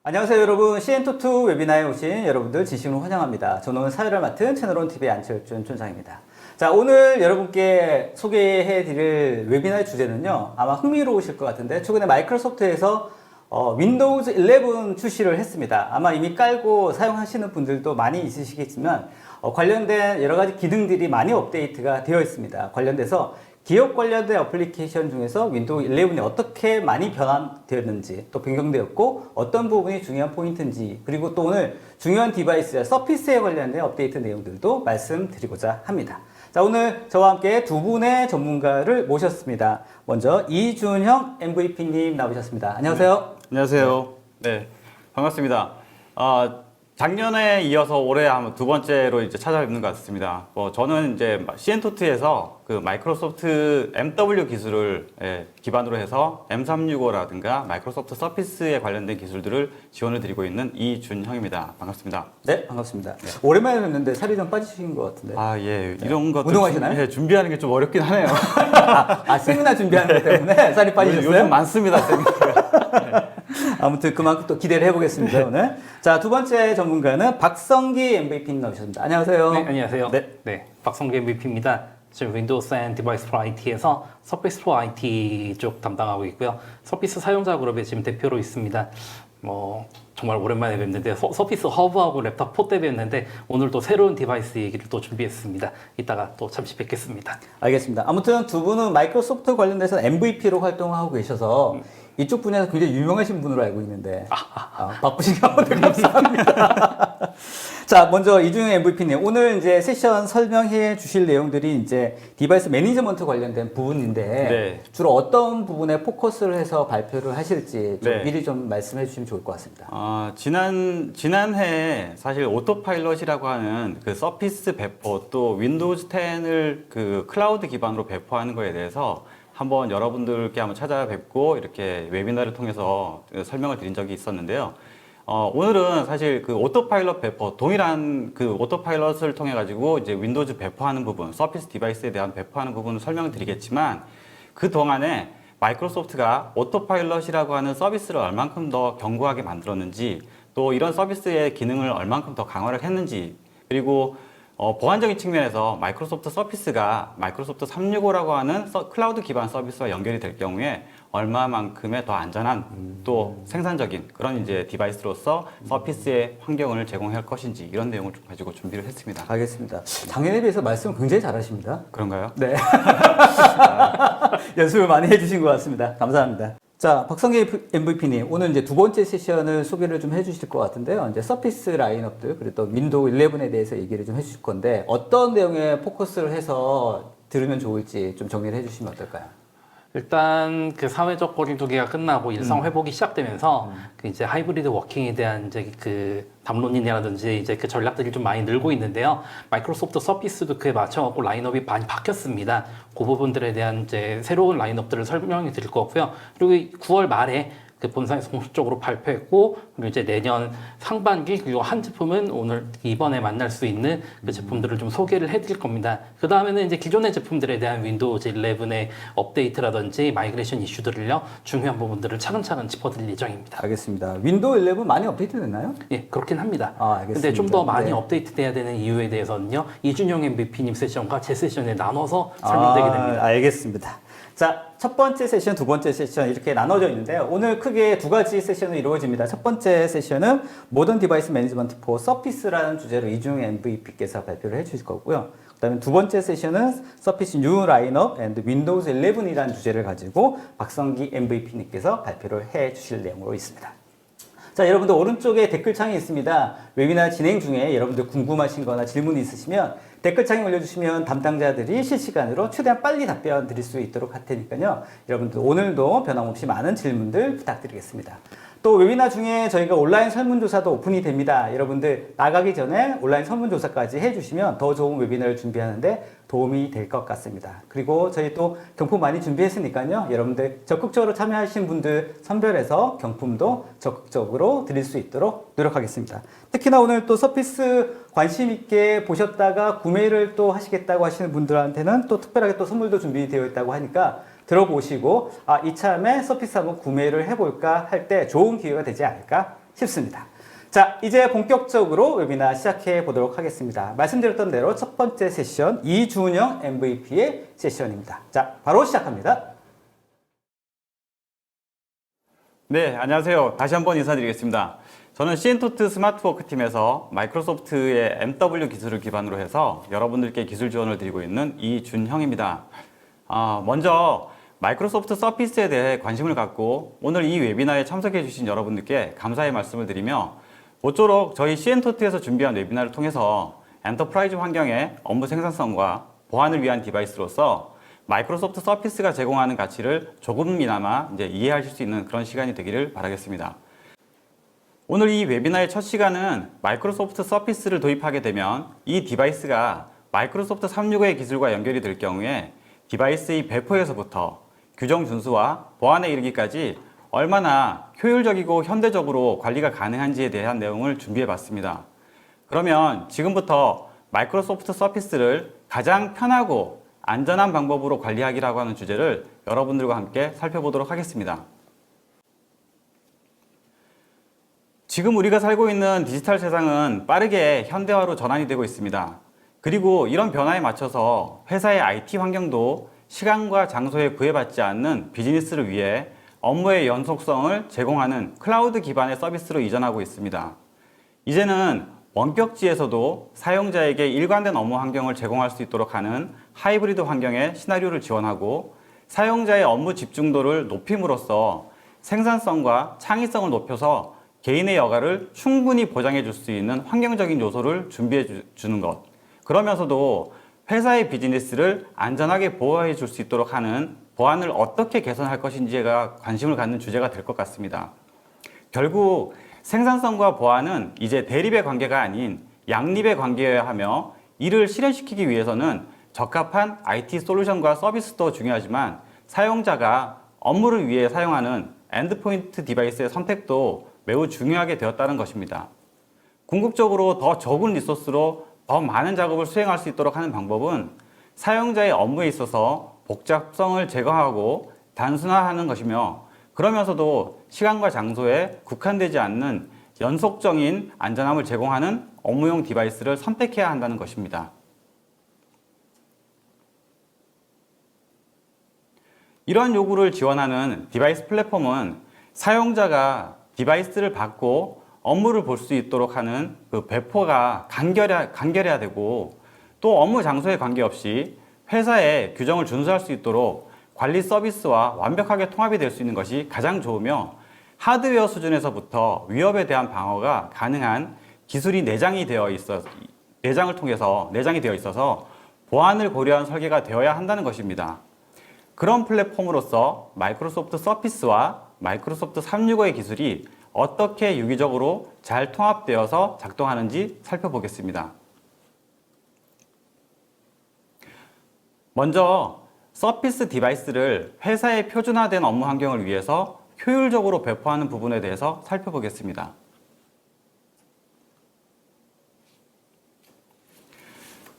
안녕하세요 여러분. CN22 웨비나에 오신 여러분들 진심으로 환영합니다. 저는 오늘 사회를 맡은 채널온TV의 안철준 촌장입니다. 자, 오늘 여러분께 소개해 드릴 웨비나의 주제는요, 아마 흥미로우실 것 같은데, 최근에 마이크로소프트에서 윈도우즈 11 출시를 했습니다. 아마 이미 깔고 사용하시는 분들도 많이 있으시겠지만 관련된 여러 가지 기능들이 많이 업데이트가 되어 있습니다. 관련돼서 기업 관련된 어플리케이션 중에서 윈도우 11이 어떻게 많이 변환되었는지, 또 변경되었고 어떤 부분이 중요한 포인트인지, 그리고 또 오늘 중요한 디바이스와 서피스에 관련된 업데이트 내용들도 말씀드리고자 합니다. 자, 오늘 저와 함께 두 분의 전문가를 모셨습니다. 먼저 이준형 MVP님 나오셨습니다. 안녕하세요. 네, 안녕하세요. 네, 반갑습니다. 작년에 이어서 올해 두 번째로 이제 찾아뵙는 것 같습니다. 저는 이제 CN2T에서 그 마이크로소프트 MW 기술을 기반으로 해서 M365라든가 마이크로소프트 서피스에 관련된 기술들을 지원을 드리고 있는 이준형입니다. 반갑습니다. 네, 반갑습니다. 네. 오랜만에 뵙는데 살이 좀 빠지신 것 같은데. 예. 이런 것도 운동하시나요? 준비하는 게 좀 어렵긴 하네요. 세미나 준비하는 것 때문에 살이 빠지셨어요? 요즘 많습니다, 세미나가. 아무튼 그만큼 또 기대를 해보겠습니다, 오늘. 자, 두 번째 전문가는 박성기 MVP님 나오셨습니다. 안녕하세요. 네, 안녕하세요. 네. 네, 박성기 MVP입니다. 지금 윈도우스 앤 디바이스 프로 IT에서 서피스 프로 IT 쪽 담당하고 있고요. 서피스 사용자 그룹에 지금 대표로 있습니다. 정말 오랜만에 뵙는데 서피스 허브하고 랩탑 4 때 뵙는데 오늘 또 새로운 디바이스 얘기를 또 준비했습니다. 이따가 또 잠시 뵙겠습니다. 알겠습니다. 아무튼 두 분은 마이크로소프트 관련돼서 MVP로 활동하고 계셔서 이쪽 분야에서 굉장히 유명하신 분으로 알고 있는데 바쁘신 가운데 감사합니다. 자, 먼저 이준영 MVP님, 오늘 이제 세션 설명해 주실 내용들이 이제 디바이스 매니지먼트 관련된 부분인데 네. 주로 어떤 부분에 포커스를 해서 발표를 하실지 좀 네. 미리 좀 말씀해 주시면 좋을 것 같습니다. 지난해 사실 오토파일럿이라고 하는 그 서피스 배포 또 윈도우즈 10을 그 클라우드 기반으로 배포하는 거에 대해서 한번 여러분들께 한번 찾아뵙고 이렇게 웨비나를 통해서 설명을 드린 적이 있었는데요. 오늘은 사실 그 오토파일럿 배포, 동일한 그 오토파일럿을 통해 가지고 이제 윈도우즈 배포하는 부분, 서피스 디바이스에 대한 배포하는 부분을 설명을 드리겠지만 그 동안에 마이크로소프트가 오토파일럿이라고 하는 서비스를 얼만큼 더 견고하게 만들었는지, 또 이런 서비스의 기능을 얼만큼 더 강화를 했는지, 그리고 보안적인 측면에서 마이크로소프트 서피스가 마이크로소프트 365라고 하는 클라우드 기반 서비스와 연결이 될 경우에 얼마만큼의 더 안전한 또 생산적인 그런 이제 디바이스로서 서피스의 환경을 제공할 것인지, 이런 내용을 좀 가지고 준비를 했습니다. 알겠습니다. 작년에 비해서 말씀을 굉장히 잘하십니다. 그런가요? 네. 연습을 많이 해주신 것 같습니다. 감사합니다. 자, 박성기 MVP님, 오늘 이제 두 번째 세션을 소개를 좀 해주실 것 같은데요. 이제 서피스 라인업들, 그리고 또 윈도우 11에 대해서 얘기를 좀 해주실 건데, 어떤 내용에 포커스를 해서 들으면 좋을지 좀 정리를 해주시면 어떨까요? 일단 그 사회적 거리두기가 끝나고 일상 회복이 시작되면서 그 이제 하이브리드 워킹에 대한 이제 그 담론이라든지 이제 그 전략들이 좀 많이 늘고 있는데요. 마이크로소프트 서피스도 그에 맞춰갖고 라인업이 많이 바뀌었습니다. 그 부분들에 대한 이제 새로운 라인업들을 설명해 드릴 거고요. 그리고 9월 말에 그 본사에서 공식적으로 발표했고, 그리고 이제 내년 상반기 그리고 한 제품은 오늘 이번에 만날 수 있는 그 제품들을 좀 소개를 해드릴 겁니다. 그 다음에는 이제 기존의 제품들에 대한 윈도우즈 11의 업데이트라든지 마이그레이션 이슈들을요, 중요한 부분들을 차근차근 짚어드릴 예정입니다. 알겠습니다. 윈도우 11 많이 업데이트 됐나요? 예, 그렇긴 합니다. 알겠습니다. 근데 좀 더 많이 네. 업데이트돼야 되는 이유에 대해서는요, 이준영 MVP님 세션과 제 세션에 나눠서 설명드리게 됩니다. 알겠습니다. 자, 첫 번째 세션, 두 번째 세션 이렇게 나눠져 있는데요. 오늘 크게 두 가지 세션으로 이루어집니다. 첫 번째 세션은 모던 디바이스 매니지먼트 포 서피스라는 주제로 이준영 MVP께서 발표를 해주실 거고요. 그 다음에 두 번째 세션은 서피스 뉴 라인업 앤드 윈도우즈 11이라는 주제를 가지고 박성기 MVP님께서 발표를 해 주실 내용으로 있습니다. 자, 여러분들 오른쪽에 댓글창이 있습니다. 웨비나 진행 중에 여러분들 궁금하신 거나 질문이 있으시면 댓글창에 올려주시면 담당자들이 실시간으로 최대한 빨리 답변 드릴 수 있도록 할 테니까요. 여러분들 오늘도 변함없이 많은 질문들 부탁드리겠습니다. 또 웨비나 중에 저희가 온라인 설문조사도 오픈이 됩니다. 여러분들 나가기 전에 온라인 설문조사까지 해주시면 더 좋은 웨비나를 준비하는데 도움이 될 것 같습니다. 그리고 저희 또 경품 많이 준비했으니까요. 여러분들 적극적으로 참여하신 분들 선별해서 경품도 적극적으로 드릴 수 있도록 노력하겠습니다. 특히나 오늘 또 서피스 관심 있게 보셨다가 구매를 또 하시겠다고 하시는 분들한테는 또 특별하게 또 선물도 준비되어 있다고 하니까 들어보시고 이참에 서피스 한번 구매를 해볼까 할 때 좋은 기회가 되지 않을까 싶습니다. 자, 이제 본격적으로 웨비나 시작해 보도록 하겠습니다. 말씀드렸던 대로 첫 번째 세션 이준영 MVP의 세션입니다. 자, 바로 시작합니다. 네, 안녕하세요. 다시 한번 인사드리겠습니다. 저는 시엔토트 스마트워크 팀에서 마이크로소프트의 MW 기술을 기반으로 해서 여러분들께 기술 지원을 드리고 있는 이준형입니다. 먼저 마이크로소프트 서피스에 대해 관심을 갖고 오늘 이 웨비나에 참석해 주신 여러분들께 감사의 말씀을 드리며 모쪼록 저희 시엔토트에서 준비한 웨비나를 통해서 엔터프라이즈 환경의 업무 생산성과 보안을 위한 디바이스로서 마이크로소프트 서피스가 제공하는 가치를 조금이나마 이해하실 수 있는 그런 시간이 되기를 바라겠습니다. 오늘 이 웨비나의 첫 시간은 마이크로소프트 서피스를 도입하게 되면 이 디바이스가 마이크로소프트 365의 기술과 연결이 될 경우에 디바이스의 배포에서부터 규정 준수와 보안에 이르기까지 얼마나 효율적이고 현대적으로 관리가 가능한지에 대한 내용을 준비해 봤습니다. 그러면 지금부터 마이크로소프트 서피스를 가장 편하고 안전한 방법으로 관리하기라고 하는 주제를 여러분들과 함께 살펴보도록 하겠습니다. 지금 우리가 살고 있는 디지털 세상은 빠르게 현대화로 전환이 되고 있습니다. 그리고 이런 변화에 맞춰서 회사의 IT 환경도 시간과 장소에 구애받지 않는 비즈니스를 위해 업무의 연속성을 제공하는 클라우드 기반의 서비스로 이전하고 있습니다. 이제는 원격지에서도 사용자에게 일관된 업무 환경을 제공할 수 있도록 하는 하이브리드 환경의 시나리오를 지원하고 사용자의 업무 집중도를 높임으로써 생산성과 창의성을 높여서 개인의 여가를 충분히 보장해 줄 수 있는 환경적인 요소를 준비해 주는 것. 그러면서도 회사의 비즈니스를 안전하게 보호해 줄 수 있도록 하는 보안을 어떻게 개선할 것인지가 관심을 갖는 주제가 될 것 같습니다. 결국 생산성과 보안은 이제 대립의 관계가 아닌 양립의 관계여야 하며 이를 실현시키기 위해서는 적합한 IT 솔루션과 서비스도 중요하지만 사용자가 업무를 위해 사용하는 엔드포인트 디바이스의 선택도 매우 중요하게 되었다는 것입니다. 궁극적으로 더 적은 리소스로 더 많은 작업을 수행할 수 있도록 하는 방법은 사용자의 업무에 있어서 복잡성을 제거하고 단순화하는 것이며 그러면서도 시간과 장소에 국한되지 않는 연속적인 안전함을 제공하는 업무용 디바이스를 선택해야 한다는 것입니다. 이러한 요구를 지원하는 디바이스 플랫폼은 사용자가 디바이스를 받고 업무를 볼 수 있도록 하는 그 배포가 간결해야 되고 또 업무 장소에 관계없이 회사의 규정을 준수할 수 있도록 관리 서비스와 완벽하게 통합이 될 수 있는 것이 가장 좋으며 하드웨어 수준에서부터 위협에 대한 방어가 가능한 기술이 내장이 되어 있어서 보안을 고려한 설계가 되어야 한다는 것입니다. 그런 플랫폼으로서 마이크로소프트 서피스와 마이크로소프트 365의 기술이 어떻게 유기적으로 잘 통합되어서 작동하는지 살펴보겠습니다. 먼저 서피스 디바이스를 회사의 표준화된 업무 환경을 위해서 효율적으로 배포하는 부분에 대해서 살펴보겠습니다.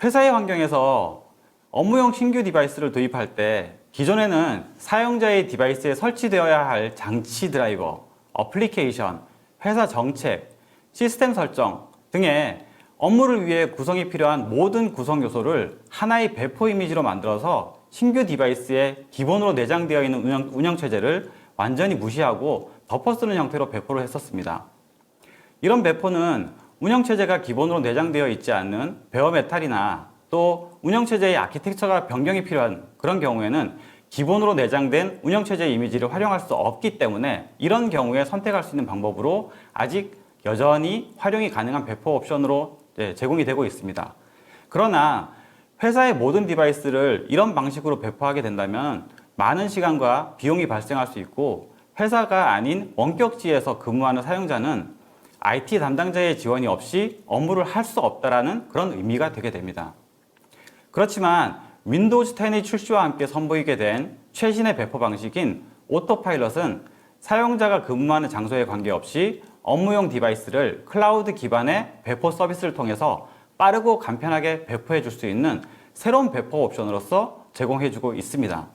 회사의 환경에서 업무용 신규 디바이스를 도입할 때 기존에는 사용자의 디바이스에 설치되어야 할 장치 드라이버, 어플리케이션, 회사 정책, 시스템 설정 등의 업무를 위해 구성이 필요한 모든 구성 요소를 하나의 배포 이미지로 만들어서 신규 디바이스에 기본으로 내장되어 있는 운영체제를 완전히 무시하고 덮어쓰는 형태로 배포를 했었습니다. 이런 배포는 운영체제가 기본으로 내장되어 있지 않는 베어메탈이나 또 운영체제의 아키텍처가 변경이 필요한 그런 경우에는 기본으로 내장된 운영체제 이미지를 활용할 수 없기 때문에 이런 경우에 선택할 수 있는 방법으로 아직 여전히 활용이 가능한 배포 옵션으로 제공이 되고 있습니다. 그러나 회사의 모든 디바이스를 이런 방식으로 배포하게 된다면 많은 시간과 비용이 발생할 수 있고 회사가 아닌 원격지에서 근무하는 사용자는 IT 담당자의 지원이 없이 업무를 할 수 없다라는 그런 의미가 되게 됩니다. 그렇지만 윈도우즈 10의 출시와 함께 선보이게 된 최신의 배포 방식인 오토파일럿은 사용자가 근무하는 장소에 관계없이 업무용 디바이스를 클라우드 기반의 배포 서비스를 통해서 빠르고 간편하게 배포해 줄 수 있는 새로운 배포 옵션으로서 제공해 주고 있습니다.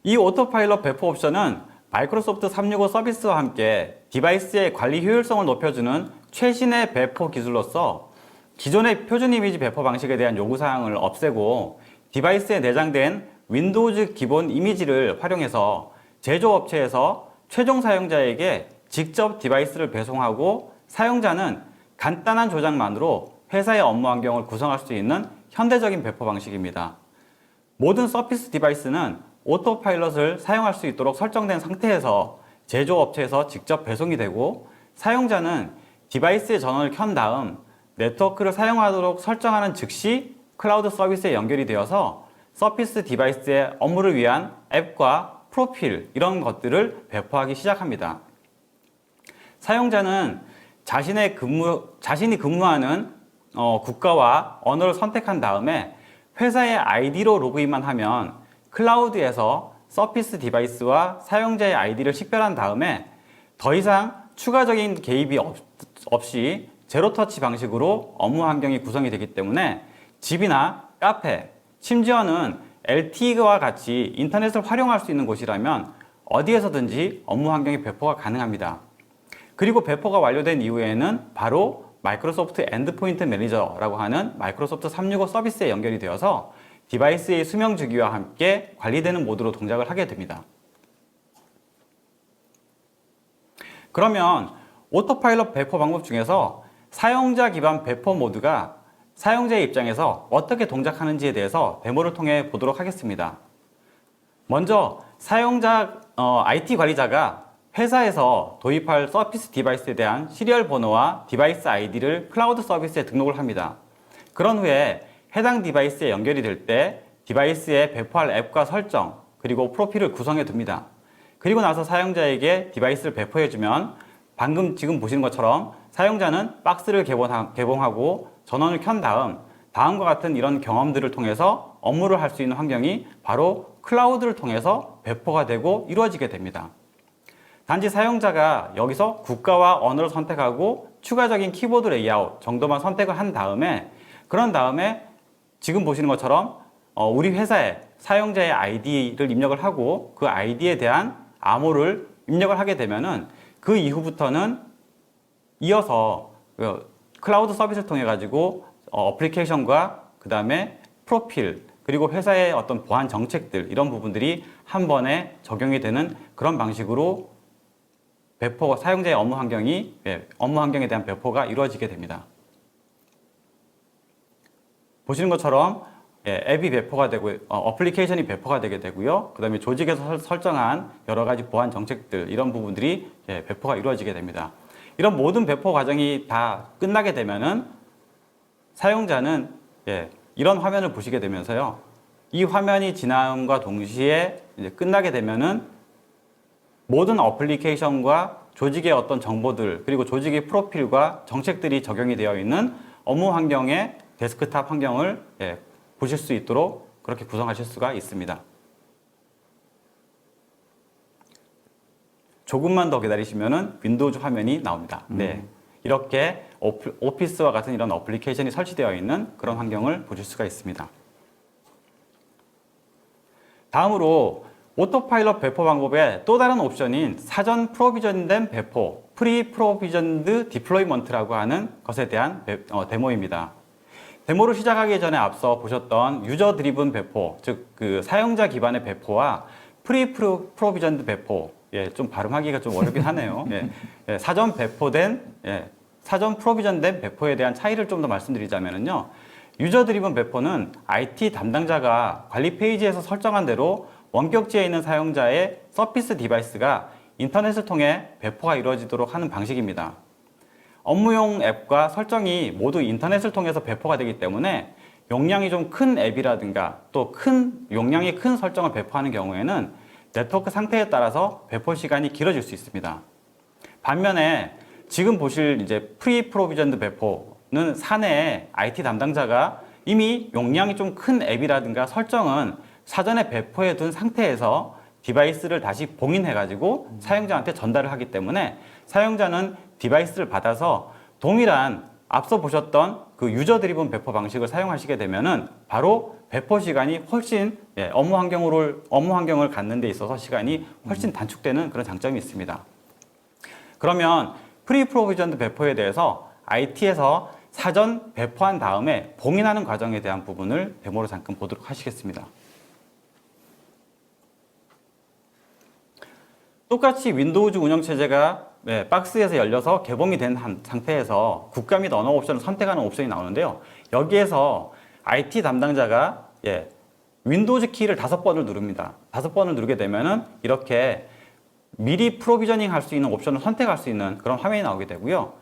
이 오토파일럿 배포 옵션은 마이크로소프트 365 서비스와 함께 디바이스의 관리 효율성을 높여주는 최신의 배포 기술로서 기존의 표준 이미지 배포 방식에 대한 요구사항을 없애고 디바이스에 내장된 윈도우즈 기본 이미지를 활용해서 제조업체에서 최종 사용자에게 직접 디바이스를 배송하고 사용자는 간단한 조작만으로 회사의 업무 환경을 구성할 수 있는 현대적인 배포 방식입니다. 모든 서피스 디바이스는 오토파일럿을 사용할 수 있도록 설정된 상태에서 제조업체에서 직접 배송이 되고 사용자는 디바이스의 전원을 켠 다음 네트워크를 사용하도록 설정하는 즉시 클라우드 서비스에 연결이 되어서 서피스 디바이스의 업무를 위한 앱과 프로필 이런 것들을 배포하기 시작합니다. 사용자는 자신이 근무하는 국가와 언어를 선택한 다음에 회사의 아이디로 로그인만 하면 클라우드에서 서피스 디바이스와 사용자의 아이디를 식별한 다음에 더 이상 추가적인 개입이 없이 제로터치 방식으로 업무 환경이 구성이 되기 때문에 집이나 카페, 심지어는 LTE와 같이 인터넷을 활용할 수 있는 곳이라면 어디에서든지 업무 환경의 배포가 가능합니다. 그리고 배포가 완료된 이후에는 바로 마이크로소프트 엔드포인트 매니저라고 하는 마이크로소프트 365 서비스에 연결이 되어서 디바이스의 수명 주기와 함께 관리되는 모드로 동작을 하게 됩니다. 그러면 오토파일럿 배포 방법 중에서 사용자 기반 배포 모드가 사용자의 입장에서 어떻게 동작하는지에 대해서 데모를 통해 보도록 하겠습니다. 먼저 사용자 IT 관리자가 회사에서 도입할 서피스 디바이스에 대한 시리얼 번호와 디바이스 아이디를 클라우드 서비스에 등록을 합니다. 그런 후에 해당 디바이스에 연결이 될 때 디바이스에 배포할 앱과 설정 그리고 프로필을 구성해 둡니다. 그리고 나서 사용자에게 디바이스를 배포해주면 방금 지금 보시는 것처럼 사용자는 박스를 개봉하고 전원을 켠 다음 다음과 같은 이런 경험들을 통해서 업무를 할 수 있는 환경이 바로 클라우드를 통해서 배포가 되고 이루어지게 됩니다. 단지 사용자가 여기서 국가와 언어를 선택하고 추가적인 키보드 레이아웃 정도만 선택을 한 다음에 그런 다음에 지금 보시는 것처럼 우리 회사의 사용자의 아이디를 입력을 하고 그 아이디에 대한 암호를 입력을 하게 되면은 그 이후부터는 이어서 클라우드 서비스를 통해 가지고 어플리케이션과 그 다음에 프로필 그리고 회사의 어떤 보안 정책들 이런 부분들이 한 번에 적용이 되는 그런 방식으로 사용자의 업무 환경에 대한 배포가 이루어지게 됩니다. 보시는 것처럼 앱이 배포가 되고 어플리케이션이 배포가 되게 되고요. 그 다음에 조직에서 설정한 여러 가지 보안 정책들 이런 부분들이 배포가 이루어지게 됩니다. 이런 모든 배포 과정이 다 끝나게 되면은 사용자는 이런 화면을 보시게 되면서요. 이 화면이 지남과 동시에 이제 끝나게 되면은 모든 어플리케이션과 조직의 어떤 정보들 그리고 조직의 프로필과 정책들이 적용이 되어 있는 업무 환경의 데스크탑 환경을 보실 수 있도록 그렇게 구성하실 수가 있습니다. 조금만 더 기다리시면은 윈도우즈 화면이 나옵니다. 이렇게 오피스와 같은 이런 어플리케이션이 설치되어 있는 그런 환경을 보실 수가 있습니다. 다음으로 오토파일럿 배포 방법의 또 다른 옵션인 사전 프로비전된 배포, 프리 프로비전드 디플로이먼트라고 하는 것에 대한 데모입니다. 데모를 시작하기 전에 앞서 보셨던 유저 드리븐 배포, 즉 그 사용자 기반의 배포와 프리 프로비전드 배포, 좀 발음하기가 좀 어렵긴 하네요. 사전 프로비전된 배포에 대한 차이를 좀 더 말씀드리자면요. 유저 드리븐 배포는 IT 담당자가 관리 페이지에서 설정한 대로 원격지에 있는 사용자의 서피스 디바이스가 인터넷을 통해 배포가 이루어지도록 하는 방식입니다. 업무용 앱과 설정이 모두 인터넷을 통해서 배포가 되기 때문에 용량이 좀 큰 앱이라든가 또 용량이 큰 설정을 배포하는 경우에는 네트워크 상태에 따라서 배포 시간이 길어질 수 있습니다. 반면에 지금 보실 이제 프리 프로비전드 배포는 사내에 IT 담당자가 이미 용량이 좀 큰 앱이라든가 설정은 사전에 배포해 둔 상태에서 디바이스를 다시 봉인해 가지고 사용자한테 전달을 하기 때문에 사용자는 디바이스를 받아서 동일한 앞서 보셨던 그 유저 드리븐 배포 방식을 사용하시게 되면은 바로 배포 시간이 훨씬 업무 환경을 갖는 데 있어서 시간이 훨씬 단축되는 그런 장점이 있습니다. 그러면 프리 프로비전드 배포에 대해서 IT에서 사전 배포한 다음에 봉인하는 과정에 대한 부분을 데모로 잠깐 보도록 하시겠습니다. 똑같이 윈도우즈 운영체제가 박스에서 열려서 개봉이 된 상태에서 국가 및 언어 옵션을 선택하는 옵션이 나오는데요. 여기에서 IT 담당자가 윈도우즈 키를 5번을 누릅니다. 5번을 누르게 되면은 이렇게 미리 프로비저닝 할 수 있는 옵션을 선택할 수 있는 그런 화면이 나오게 되고요.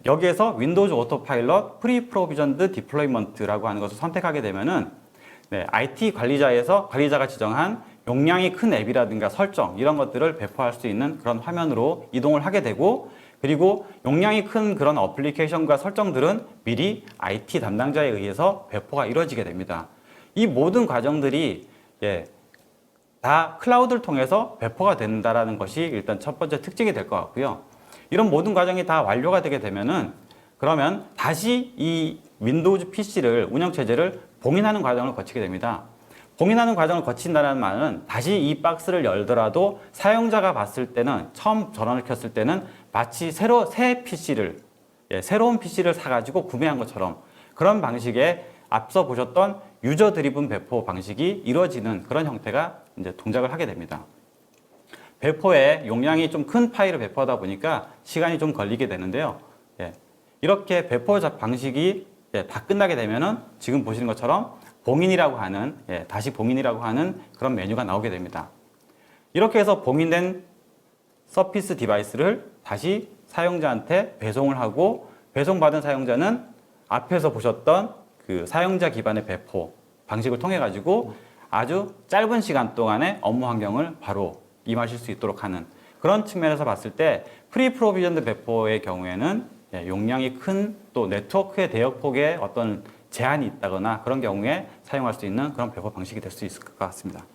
여기에서 윈도우즈 오토파일럿 프리 프로비전드 디플로이먼트라고 하는 것을 선택하게 되면은 IT 관리자가 지정한 용량이 큰 앱이라든가 설정 이런 것들을 배포할 수 있는 그런 화면으로 이동을 하게 되고, 그리고 용량이 큰 그런 어플리케이션과 설정들은 미리 IT 담당자에 의해서 배포가 이루어지게 됩니다. 이 모든 과정들이 다 클라우드를 통해서 배포가 된다라는 것이 일단 첫 번째 특징이 될 것 같고요. 이런 모든 과정이 다 완료가 되게 되면은 그러면 다시 이 윈도우즈 PC를 운영체제를 봉인하는 과정을 거치게 됩니다. 봉인하는 과정을 거친다는 말은 다시 이 박스를 열더라도 사용자가 봤을 때는, 처음 전원을 켰을 때는 마치 새로운 PC를 사가지고 구매한 것처럼 그런 방식의 앞서 보셨던 유저 드리븐 배포 방식이 이루어지는 그런 형태가 이제 동작을 하게 됩니다. 배포에 용량이 좀 큰 파일을 배포하다 보니까 시간이 좀 걸리게 되는데요. 이렇게 배포 방식이 다 끝나게 되면은 지금 보시는 것처럼 다시 봉인이라고 하는 그런 메뉴가 나오게 됩니다. 이렇게 해서 봉인된 서피스 디바이스를 다시 사용자한테 배송을 하고, 배송받은 사용자는 앞에서 보셨던 그 사용자 기반의 배포 방식을 통해 가지고 아주 짧은 시간 동안에 업무 환경을 바로 임하실 수 있도록 하는 그런 측면에서 봤을 때 프리 프로비전드 배포의 경우에는 용량이 큰 또 네트워크의 대역폭에 어떤 제한이 있다거나 그런 경우에 사용할 수 있는 그런 배포 방식이 될 수 있을 것 같습니다.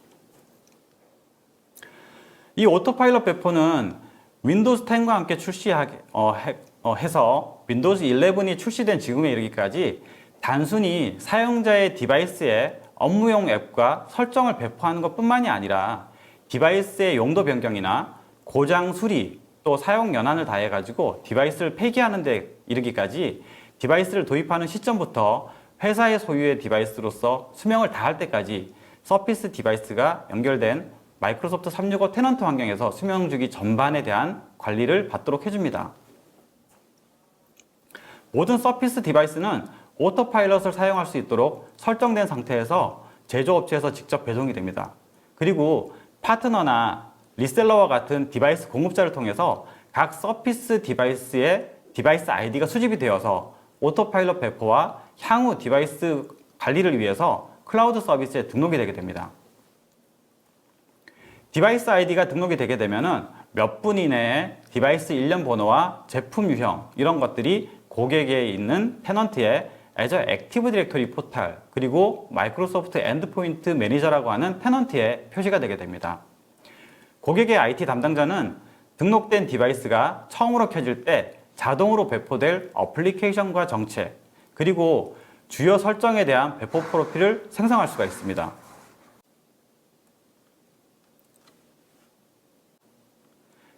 이 오토파일럿 배포는 윈도우즈 10과 함께 해서 윈도우즈 11이 출시된 지금에 이르기까지 단순히 사용자의 디바이스에 업무용 앱과 설정을 배포하는 것뿐만이 아니라 디바이스의 용도 변경이나 고장 수리 또 사용 연한을 다해 가지고 디바이스를 폐기하는 데 이르기까지 디바이스를 도입하는 시점부터 회사의 소유의 디바이스로서 수명을 다할 때까지 서피스 디바이스가 연결된 마이크로소프트 365 테넌트 환경에서 수명 주기 전반에 대한 관리를 받도록 해줍니다. 모든 서피스 디바이스는 오토파일럿을 사용할 수 있도록 설정된 상태에서 제조업체에서 직접 배송이 됩니다. 그리고 파트너나 리셀러와 같은 디바이스 공급자를 통해서 각 서피스 디바이스의 디바이스 아이디가 수집이 되어서 오토파일럿 배포와 향후 디바이스 관리를 위해서 클라우드 서비스에 등록이 되게 됩니다. 디바이스 아이디가 등록이 되게 되면은 몇 분 이내에 디바이스 일련 번호와 제품 유형 이런 것들이 고객에 있는 테넌트의 Azure 액티브 디렉토리 포탈 그리고 마이크로소프트 엔드포인트 매니저라고 하는 테넌트에 표시가 되게 됩니다. 고객의 IT 담당자는 등록된 디바이스가 처음으로 켜질 때 자동으로 배포될 어플리케이션과 정책 그리고 주요 설정에 대한 배포 프로필을 생성할 수가 있습니다.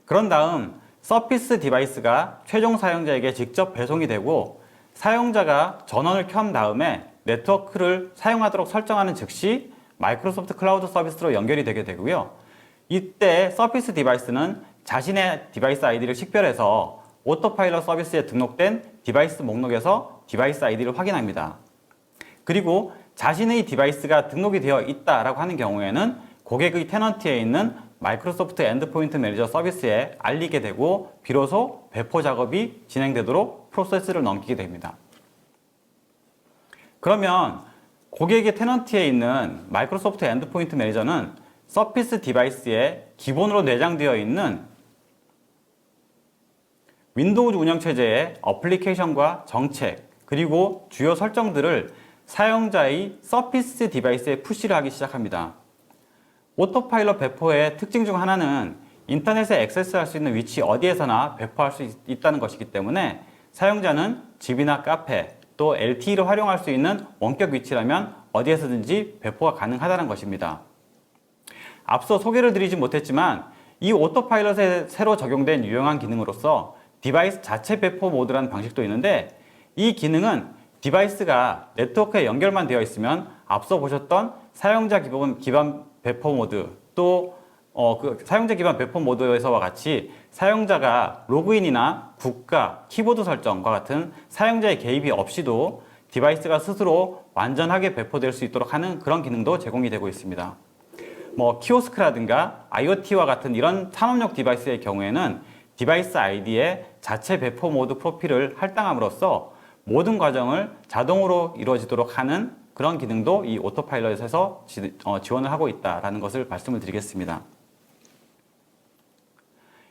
그런 다음 서피스 디바이스가 최종 사용자에게 직접 배송이 되고 사용자가 전원을 켠 다음에 네트워크를 사용하도록 설정하는 즉시 마이크로소프트 클라우드 서비스로 연결이 되게 되고요. 이때 서피스 디바이스는 자신의 디바이스 아이디를 식별해서 오토파일럿 서비스에 등록된 디바이스 목록에서 디바이스 아이디를 확인합니다. 그리고 자신의 디바이스가 등록이 되어 있다라고 하는 경우에는 고객의 테넌트에 있는 마이크로소프트 엔드포인트 매니저 서비스에 알리게 되고 비로소 배포 작업이 진행되도록 프로세스를 넘기게 됩니다. 그러면 고객의 테넌트에 있는 마이크로소프트 엔드포인트 매니저는 서피스 디바이스에 기본으로 내장되어 있는 윈도우즈 운영체제의 어플리케이션과 정책 그리고 주요 설정들을 사용자의 서피스 디바이스에 푸시를 하기 시작합니다. 오토파일럿 배포의 특징 중 하나는 인터넷에 액세스할 수 있는 위치 어디에서나 배포할 수 있다는 것이기 때문에 사용자는 집이나 카페 또 LTE를 활용할 수 있는 원격 위치라면 어디에서든지 배포가 가능하다는 것입니다. 앞서 소개를 드리지 못했지만 이 오토파일럿에 새로 적용된 유용한 기능으로서 디바이스 자체 배포 모드라는 방식도 있는데, 이 기능은 디바이스가 네트워크에 연결만 되어 있으면 앞서 보셨던 사용자 기반 배포 모드, 또 사용자 기반 배포 모드에서와 같이 사용자가 로그인이나 국가, 키보드 설정과 같은 사용자의 개입이 없이도 디바이스가 스스로 완전하게 배포될 수 있도록 하는 그런 기능도 제공이 되고 있습니다. 키오스크라든가 IoT와 같은 이런 산업용 디바이스의 경우에는 디바이스 아이디에 자체 배포 모드 프로필을 할당함으로써 모든 과정을 자동으로 이루어지도록 하는 그런 기능도 이 오토파일럿에서 지원을 하고 있다는 것을 말씀을 드리겠습니다.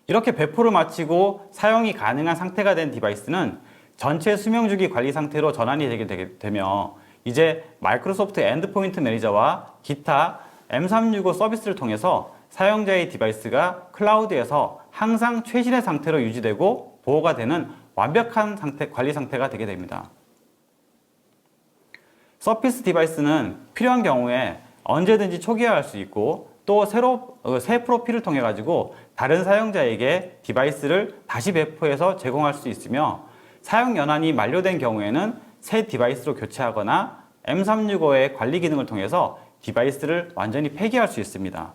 이렇게 배포를 마치고 사용이 가능한 상태가 된 디바이스는 전체 수명주기 관리 상태로 전환이 되게 되며 이제 마이크로소프트 엔드포인트 매니저와 기타 M365 서비스를 통해서 사용자의 디바이스가 클라우드에서 항상 최신의 상태로 유지되고 보호가 되는 완벽한 관리 상태가 되게 됩니다. 서피스 디바이스는 필요한 경우에 언제든지 초기화할 수 있고, 또 새 프로필을 통해 가지고 다른 사용자에게 디바이스를 다시 배포해서 제공할 수 있으며, 사용 연한이 만료된 경우에는 새 디바이스로 교체하거나 M365의 관리 기능을 통해서 디바이스를 완전히 폐기할 수 있습니다.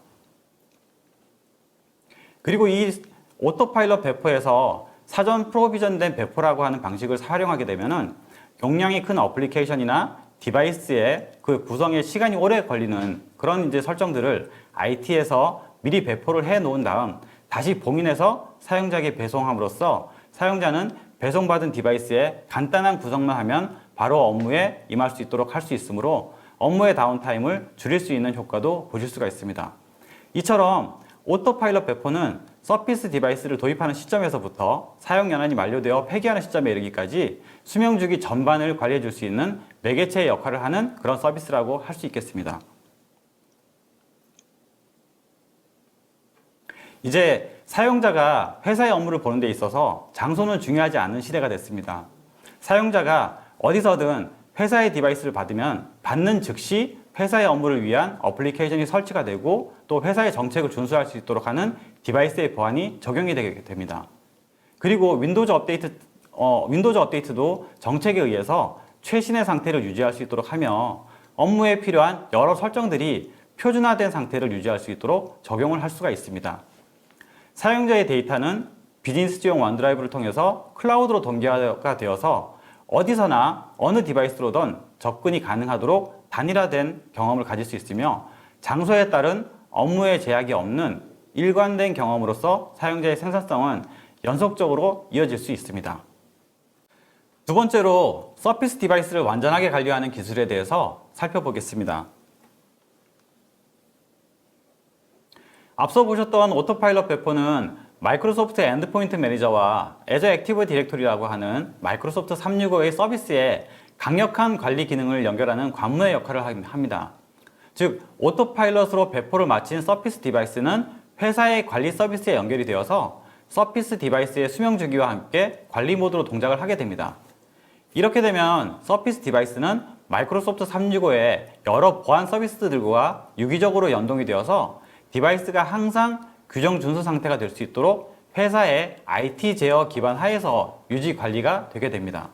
그리고 이 오토파일럿 배포에서 사전 프로비전된 배포라고 하는 방식을 활용하게 되면은 용량이 큰 어플리케이션이나 디바이스의 그 구성에 시간이 오래 걸리는 그런 설정들을 IT에서 미리 배포를 해 놓은 다음 다시 봉인해서 사용자에게 배송함으로써 사용자는 배송받은 디바이스에 간단한 구성만 하면 바로 업무에 임할 수 있도록 할 수 있으므로 업무의 다운타임을 줄일 수 있는 효과도 보실 수가 있습니다. 이처럼 오토파일럿 배포는 서피스 디바이스를 도입하는 시점에서부터 사용 연한이 만료되어 폐기하는 시점에 이르기까지 수명주기 전반을 관리해 줄 수 있는 매개체의 역할을 하는 그런 서비스라고 할 수 있겠습니다. 이제 사용자가 회사의 업무를 보는 데 있어서 장소는 중요하지 않은 시대가 됐습니다. 사용자가 어디서든 회사의 디바이스를 받으면 받는 즉시 회사의 업무를 위한 어플리케이션이 설치가 되고 또 회사의 정책을 준수할 수 있도록 하는 디바이스의 보안이 적용이 되게 됩니다. 그리고 윈도우즈 업데이트도 정책에 의해서 최신의 상태를 유지할 수 있도록 하며 업무에 필요한 여러 설정들이 표준화된 상태를 유지할 수 있도록 적용을 할 수가 있습니다. 사용자의 데이터는 비즈니스용 원드라이브를 통해서 클라우드로 동기화가 되어서 어디서나 어느 디바이스로든 접근이 가능하도록 단일화된 경험을 가질 수 있으며 장소에 따른 업무의 제약이 없는 일관된 경험으로서 사용자의 생산성은 연속적으로 이어질 수 있습니다. 두 번째로 서피스 디바이스를 완전하게 관리하는 기술에 대해서 살펴보겠습니다. 앞서 보셨던 오토파일럿 배포는 마이크로소프트 엔드포인트 매니저와 애저 액티브 디렉토리라고 하는 마이크로소프트 365의 서비스에 강력한 관리 기능을 연결하는 관문의 역할을 합니다. 즉, 오토파일럿으로 배포를 마친 서피스 디바이스는 회사의 관리 서비스에 연결이 되어서 서피스 디바이스의 수명 주기와 함께 관리 모드로 동작을 하게 됩니다. 이렇게 되면 서피스 디바이스는 마이크로소프트 365의 여러 보안 서비스들과 유기적으로 연동이 되어서 디바이스가 항상 규정 준수 상태가 될 수 있도록 회사의 IT 제어 기반 하에서 유지 관리가 되게 됩니다.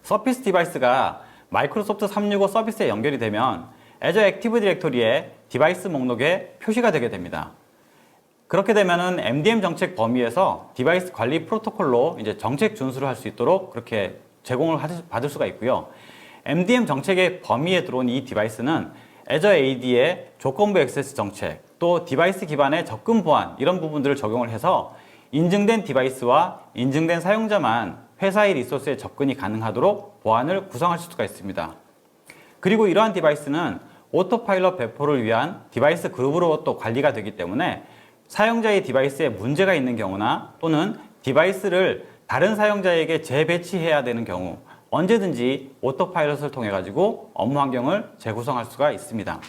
서피스 디바이스가 마이크로소프트 365 서비스에 연결이 되면 애저 액티브 디렉토리의 디바이스 목록에 표시가 되게 됩니다. 그렇게 되면은 MDM 정책 범위에서 디바이스 관리 프로토콜로 이제 정책 준수를 할 수 있도록 그렇게 제공을 받을 수가 있고요. MDM 정책의 범위에 들어온 이 디바이스는 애저 AD의 조건부 액세스 정책, 또 디바이스 기반의 접근 보안 이런 부분들을 적용을 해서 인증된 디바이스와 인증된 사용자만 회사의 리소스에 접근이 가능하도록 보안을 구성할 수가 있습니다. 그리고 이러한 디바이스는 오토파일럿 배포를 위한 디바이스 그룹으로 또 관리가 되기 때문에 사용자의 디바이스에 문제가 있는 경우나 또는 디바이스를 다른 사용자에게 재배치해야 되는 경우 언제든지 오토파일럿을 통해 가지고 업무 환경을 재구성할 수가 있습니다.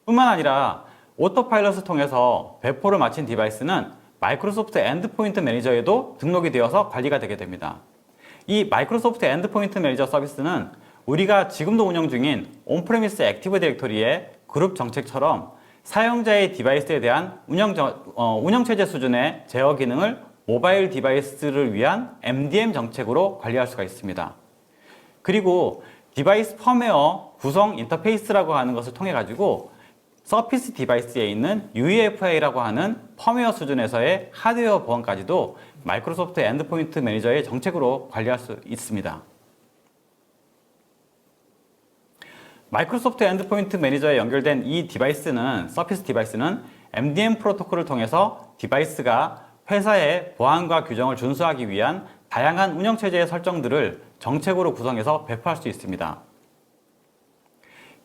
뿐만 아니라 오토파일럿을 통해서 배포를 마친 디바이스는 마이크로소프트 엔드포인트 매니저에도 등록이 되어서 관리가 되게 됩니다. 이 마이크로소프트 엔드포인트 매니저 서비스는 우리가 지금도 운영 중인 온프레미스 액티브 디렉토리의 그룹 정책처럼 사용자의 디바이스에 대한 운영체제 수준의 제어 기능을 모바일 디바이스를 위한 MDM 정책으로 관리할 수가 있습니다. 그리고 디바이스 펌웨어 구성 인터페이스라고 하는 것을 통해 가지고 서피스 디바이스에 있는 UEFI라고 하는 펌웨어 수준에서의 하드웨어 보안까지도 마이크로소프트 엔드포인트 매니저의 정책으로 관리할 수 있습니다. 마이크로소프트 엔드포인트 매니저에 연결된 이 디바이스는, 서피스 디바이스는 MDM 프로토콜을 통해서 디바이스가 회사의 보안과 규정을 준수하기 위한 다양한 운영체제의 설정들을 정책으로 구성해서 배포할 수 있습니다.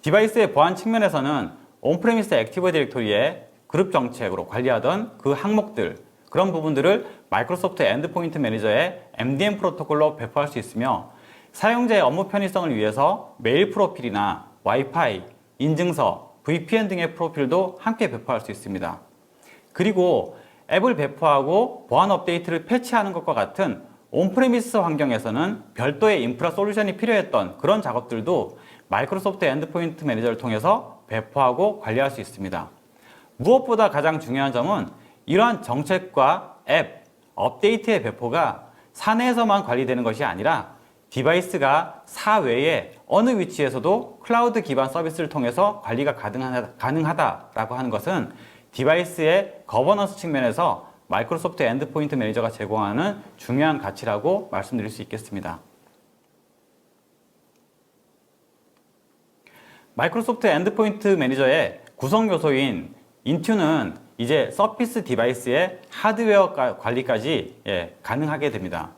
디바이스의 보안 측면에서는 온프레미스 액티브 디렉토리의 그룹 정책으로 관리하던 그 항목들, 그런 부분들을 마이크로소프트 엔드포인트 매니저의 MDM 프로토콜로 배포할 수 있으며 사용자의 업무 편의성을 위해서 메일 프로필이나 와이파이, 인증서, VPN 등의 프로필도 함께 배포할 수 있습니다. 그리고 앱을 배포하고 보안 업데이트를 패치하는 것과 같은 온프레미스 환경에서는 별도의 인프라 솔루션이 필요했던 그런 작업들도 마이크로소프트 엔드포인트 매니저를 통해서 배포하고 관리할 수 있습니다. 무엇보다 가장 중요한 점은 이러한 정책과 앱, 업데이트의 배포가 사내에서만 관리되는 것이 아니라 디바이스가 사외에 어느 위치에서도 클라우드 기반 서비스를 통해서 관리가 가능하다라고 하는 것은 디바이스의 거버넌스 측면에서 마이크로소프트 엔드포인트 매니저가 제공하는 중요한 가치라고 말씀드릴 수 있겠습니다. 마이크로소프트 엔드포인트 매니저의 구성 요소인 인투는 이제 서피스 디바이스의 하드웨어 관리까지 가능하게 됩니다.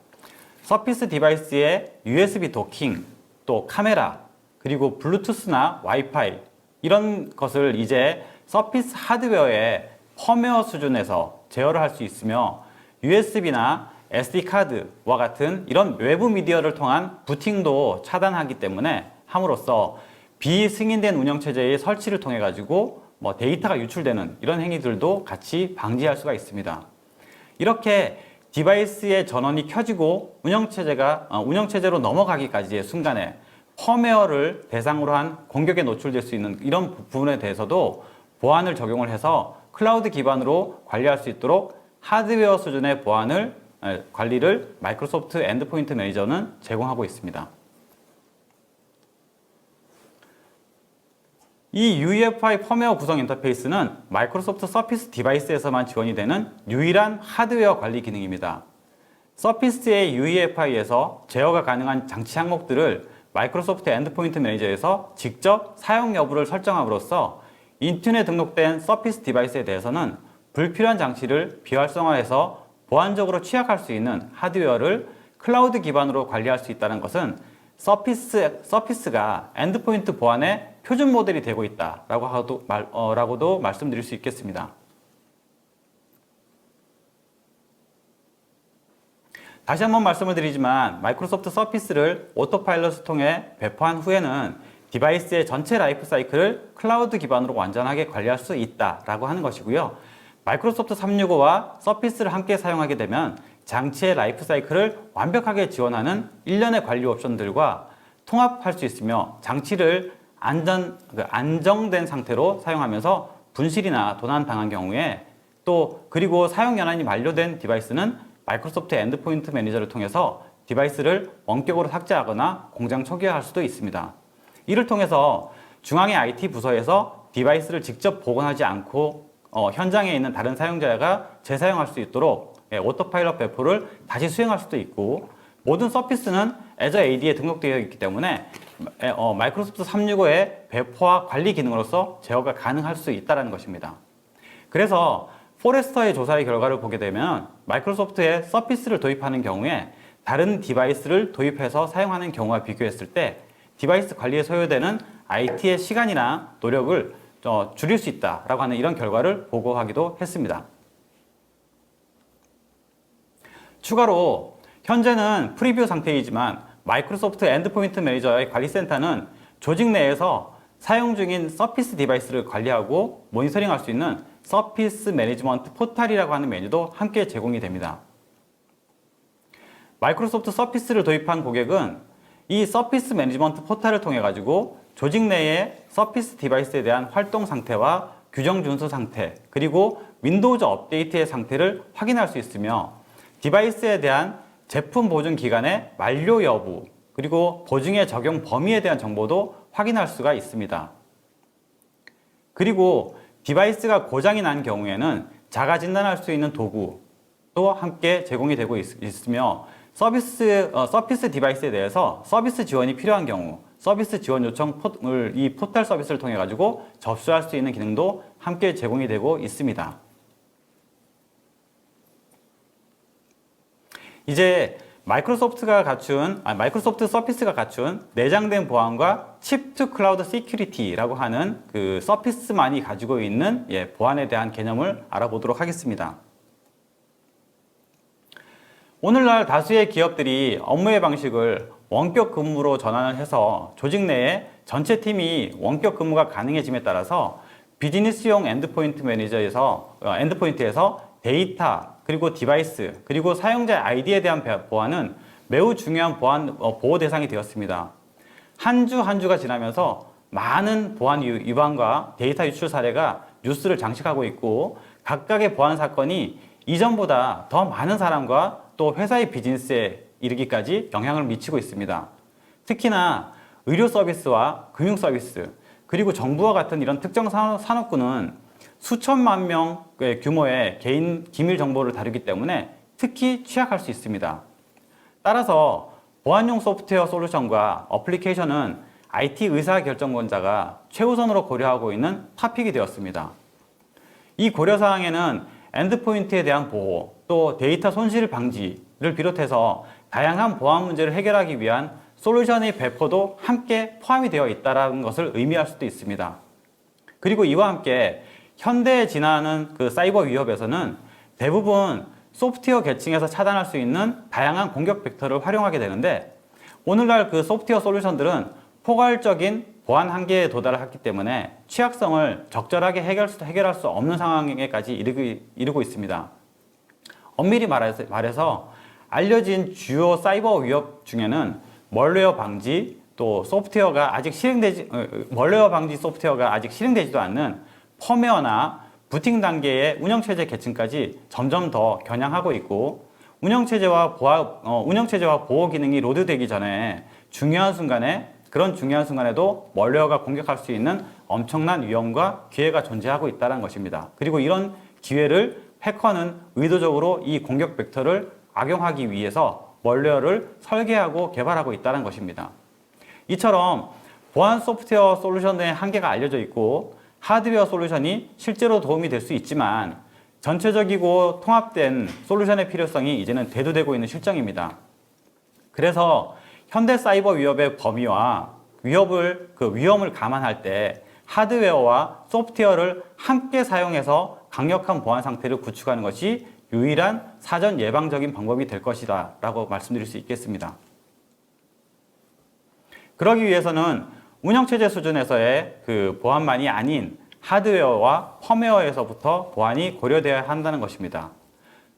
서피스 디바이스의 USB 도킹, 또 카메라, 그리고 블루투스나 와이파이 이런 것을 이제 서피스 하드웨어의 펌웨어 수준에서 제어를 할 수 있으며 USB나 SD카드와 같은 이런 외부 미디어를 통한 부팅도 차단하기 때문에 함으로써 비승인된 운영체제의 설치를 통해 가지고 데이터가 유출되는 이런 행위들도 같이 방지할 수가 있습니다. 이렇게 디바이스의 전원이 켜지고 운영체제로 넘어가기까지의 순간에 펌웨어를 대상으로 한 공격에 노출될 수 있는 이런 부분에 대해서도 보안을 적용을 해서 클라우드 기반으로 관리할 수 있도록 하드웨어 수준의 관리를 마이크로소프트 엔드포인트 매니저는 제공하고 있습니다. 이 UEFI 펌웨어 구성 인터페이스는 마이크로소프트 서피스 디바이스에서만 지원이 되는 유일한 하드웨어 관리 기능입니다. 서피스의 UEFI에서 제어가 가능한 장치 항목들을 마이크로소프트 엔드포인트 매니저에서 직접 사용 여부를 설정함으로써 인튠에 등록된 서피스 디바이스에 대해서는 불필요한 장치를 비활성화해서 보안적으로 취약할 수 있는 하드웨어를 클라우드 기반으로 관리할 수 있다는 것은 서피스가 엔드포인트 보안의 표준 모델이 되고 있다라고도 말씀드릴 수 있겠습니다. 다시 한번 말씀을 드리지만 마이크로소프트 서피스를 오토파일럿을 통해 배포한 후에는 디바이스의 전체 라이프 사이클을 클라우드 기반으로 완전하게 관리할 수 있다라고 하는 것이고요. 마이크로소프트 365와 서피스를 함께 사용하게 되면 장치의 라이프 사이클을 완벽하게 지원하는 일련의 관리 옵션들과 통합할 수 있으며 장치를 안정된 상태로 사용하면서 분실이나 도난 당한 경우에 그리고 사용 연한이 만료된 디바이스는 마이크로소프트 엔드포인트 매니저를 통해서 디바이스를 원격으로 삭제하거나 공장 초기화할 수도 있습니다. 이를 통해서 중앙의 IT 부서에서 디바이스를 직접 복원하지 않고 현장에 있는 다른 사용자가 재사용할 수 있도록 오토파일럿 배포를 다시 수행할 수도 있고, 모든 서피스는 Azure AD에 등록되어 있기 때문에 마이크로소프트 365의 배포와 관리 기능으로서 제어가 가능할 수 있다는 것입니다. 그래서 포레스터의 조사의 결과를 보게 되면 마이크로소프트에 서피스를 도입하는 경우에 다른 디바이스를 도입해서 사용하는 경우와 비교했을 때 디바이스 관리에 소요되는 IT의 시간이나 노력을 줄일 수 있다라고 하는 이런 결과를 보고하기도 했습니다. 추가로 현재는 프리뷰 상태이지만 마이크로소프트 엔드포인트 매니저의 관리센터는 조직 내에서 사용 중인 서피스 디바이스를 관리하고 모니터링할 수 있는 서피스 매니지먼트 포탈이라고 하는 메뉴도 함께 제공이 됩니다. 마이크로소프트 서피스를 도입한 고객은 이 서피스 매니지먼트 포탈을 통해 가지고 조직 내의 서피스 디바이스에 대한 활동 상태와 규정 준수 상태, 그리고 윈도우즈 업데이트의 상태를 확인할 수 있으며 디바이스에 대한 제품 보증 기간의 만료 여부, 그리고 보증의 적용 범위에 대한 정보도 확인할 수가 있습니다. 그리고 디바이스가 고장이 난 경우에는 자가 진단할 수 있는 도구도 함께 제공이 되고 있으며 서피스 디바이스에 대해서 서비스 지원이 필요한 경우 서비스 지원 요청을 이 포털 서비스를 통해 가지고 접수할 수 있는 기능도 함께 제공이 되고 있습니다. 이제 마이크로소프트 서피스가 갖춘 내장된 보안과 칩 투 클라우드 시큐리티라고 하는 그 서피스만이 가지고 있는 보안에 대한 개념을 알아보도록 하겠습니다. 오늘날 다수의 기업들이 업무의 방식을 원격 근무로 전환을 해서 조직 내에 전체 팀이 원격 근무가 가능해짐에 따라서 비즈니스용 엔드포인트에서 데이터, 그리고 디바이스, 그리고 사용자 아이디에 대한 보안은 매우 중요한 보호 대상이 되었습니다. 한 주 한 주가 지나면서 많은 보안 위반과 데이터 유출 사례가 뉴스를 장식하고 있고 각각의 보안 사건이 이전보다 더 많은 사람과 또 회사의 비즈니스에 이르기까지 영향을 미치고 있습니다. 특히나 의료 서비스와 금융 서비스, 그리고 정부와 같은 이런 특정 산업군은 수천만 명의 규모의 개인 기밀 정보를 다루기 때문에 특히 취약할 수 있습니다. 따라서 보안용 소프트웨어 솔루션과 어플리케이션은 IT 의사결정권자가 최우선으로 고려하고 있는 토픽이 되었습니다. 이 고려사항에는 엔드포인트에 대한 보호, 또 데이터 손실 방지를 비롯해서 다양한 보안 문제를 해결하기 위한 솔루션의 배포도 함께 포함이 되어 있다는 것을 의미할 수도 있습니다. 그리고 이와 함께 현대에 진화하는 그 사이버 위협에서는 대부분 소프트웨어 계층에서 차단할 수 있는 다양한 공격 벡터를 활용하게 되는데 오늘날 그 소프트웨어 솔루션들은 포괄적인 보안 한계에 도달했기 때문에 취약성을 적절하게 해결할 수 없는 상황에까지 이르고 있습니다. 엄밀히 말해서 알려진 주요 사이버 위협 중에는 멀웨어 방지, 또 멀웨어 방지 소프트웨어가 아직 실행되지도 않는 펌웨어나 부팅 단계의 운영체제 계층까지 점점 더 겨냥하고 있고 운영체제와 보호 기능이 로드되기 전에 그런 중요한 순간에도 멀웨어가 공격할 수 있는 엄청난 위험과 기회가 존재하고 있다는 것입니다. 그리고 이런 기회를 해커는 의도적으로 이 공격 벡터를 악용하기 위해서 멀웨어를 설계하고 개발하고 있다는 것입니다. 이처럼 보안 소프트웨어 솔루션의 한계가 알려져 있고 하드웨어 솔루션이 실제로 도움이 될 수 있지만 전체적이고 통합된 솔루션의 필요성이 이제는 대두되고 있는 실정입니다. 그래서 현대 사이버 위협의 범위와 위험을 감안할 때 하드웨어와 소프트웨어를 함께 사용해서 강력한 보안 상태를 구축하는 것이 유일한 사전 예방적인 방법이 될 것이다 라고 말씀드릴 수 있겠습니다. 그러기 위해서는 운영체제 수준에서의 그 보안만이 아닌 하드웨어와 펌웨어에서부터 보안이 고려되어야 한다는 것입니다.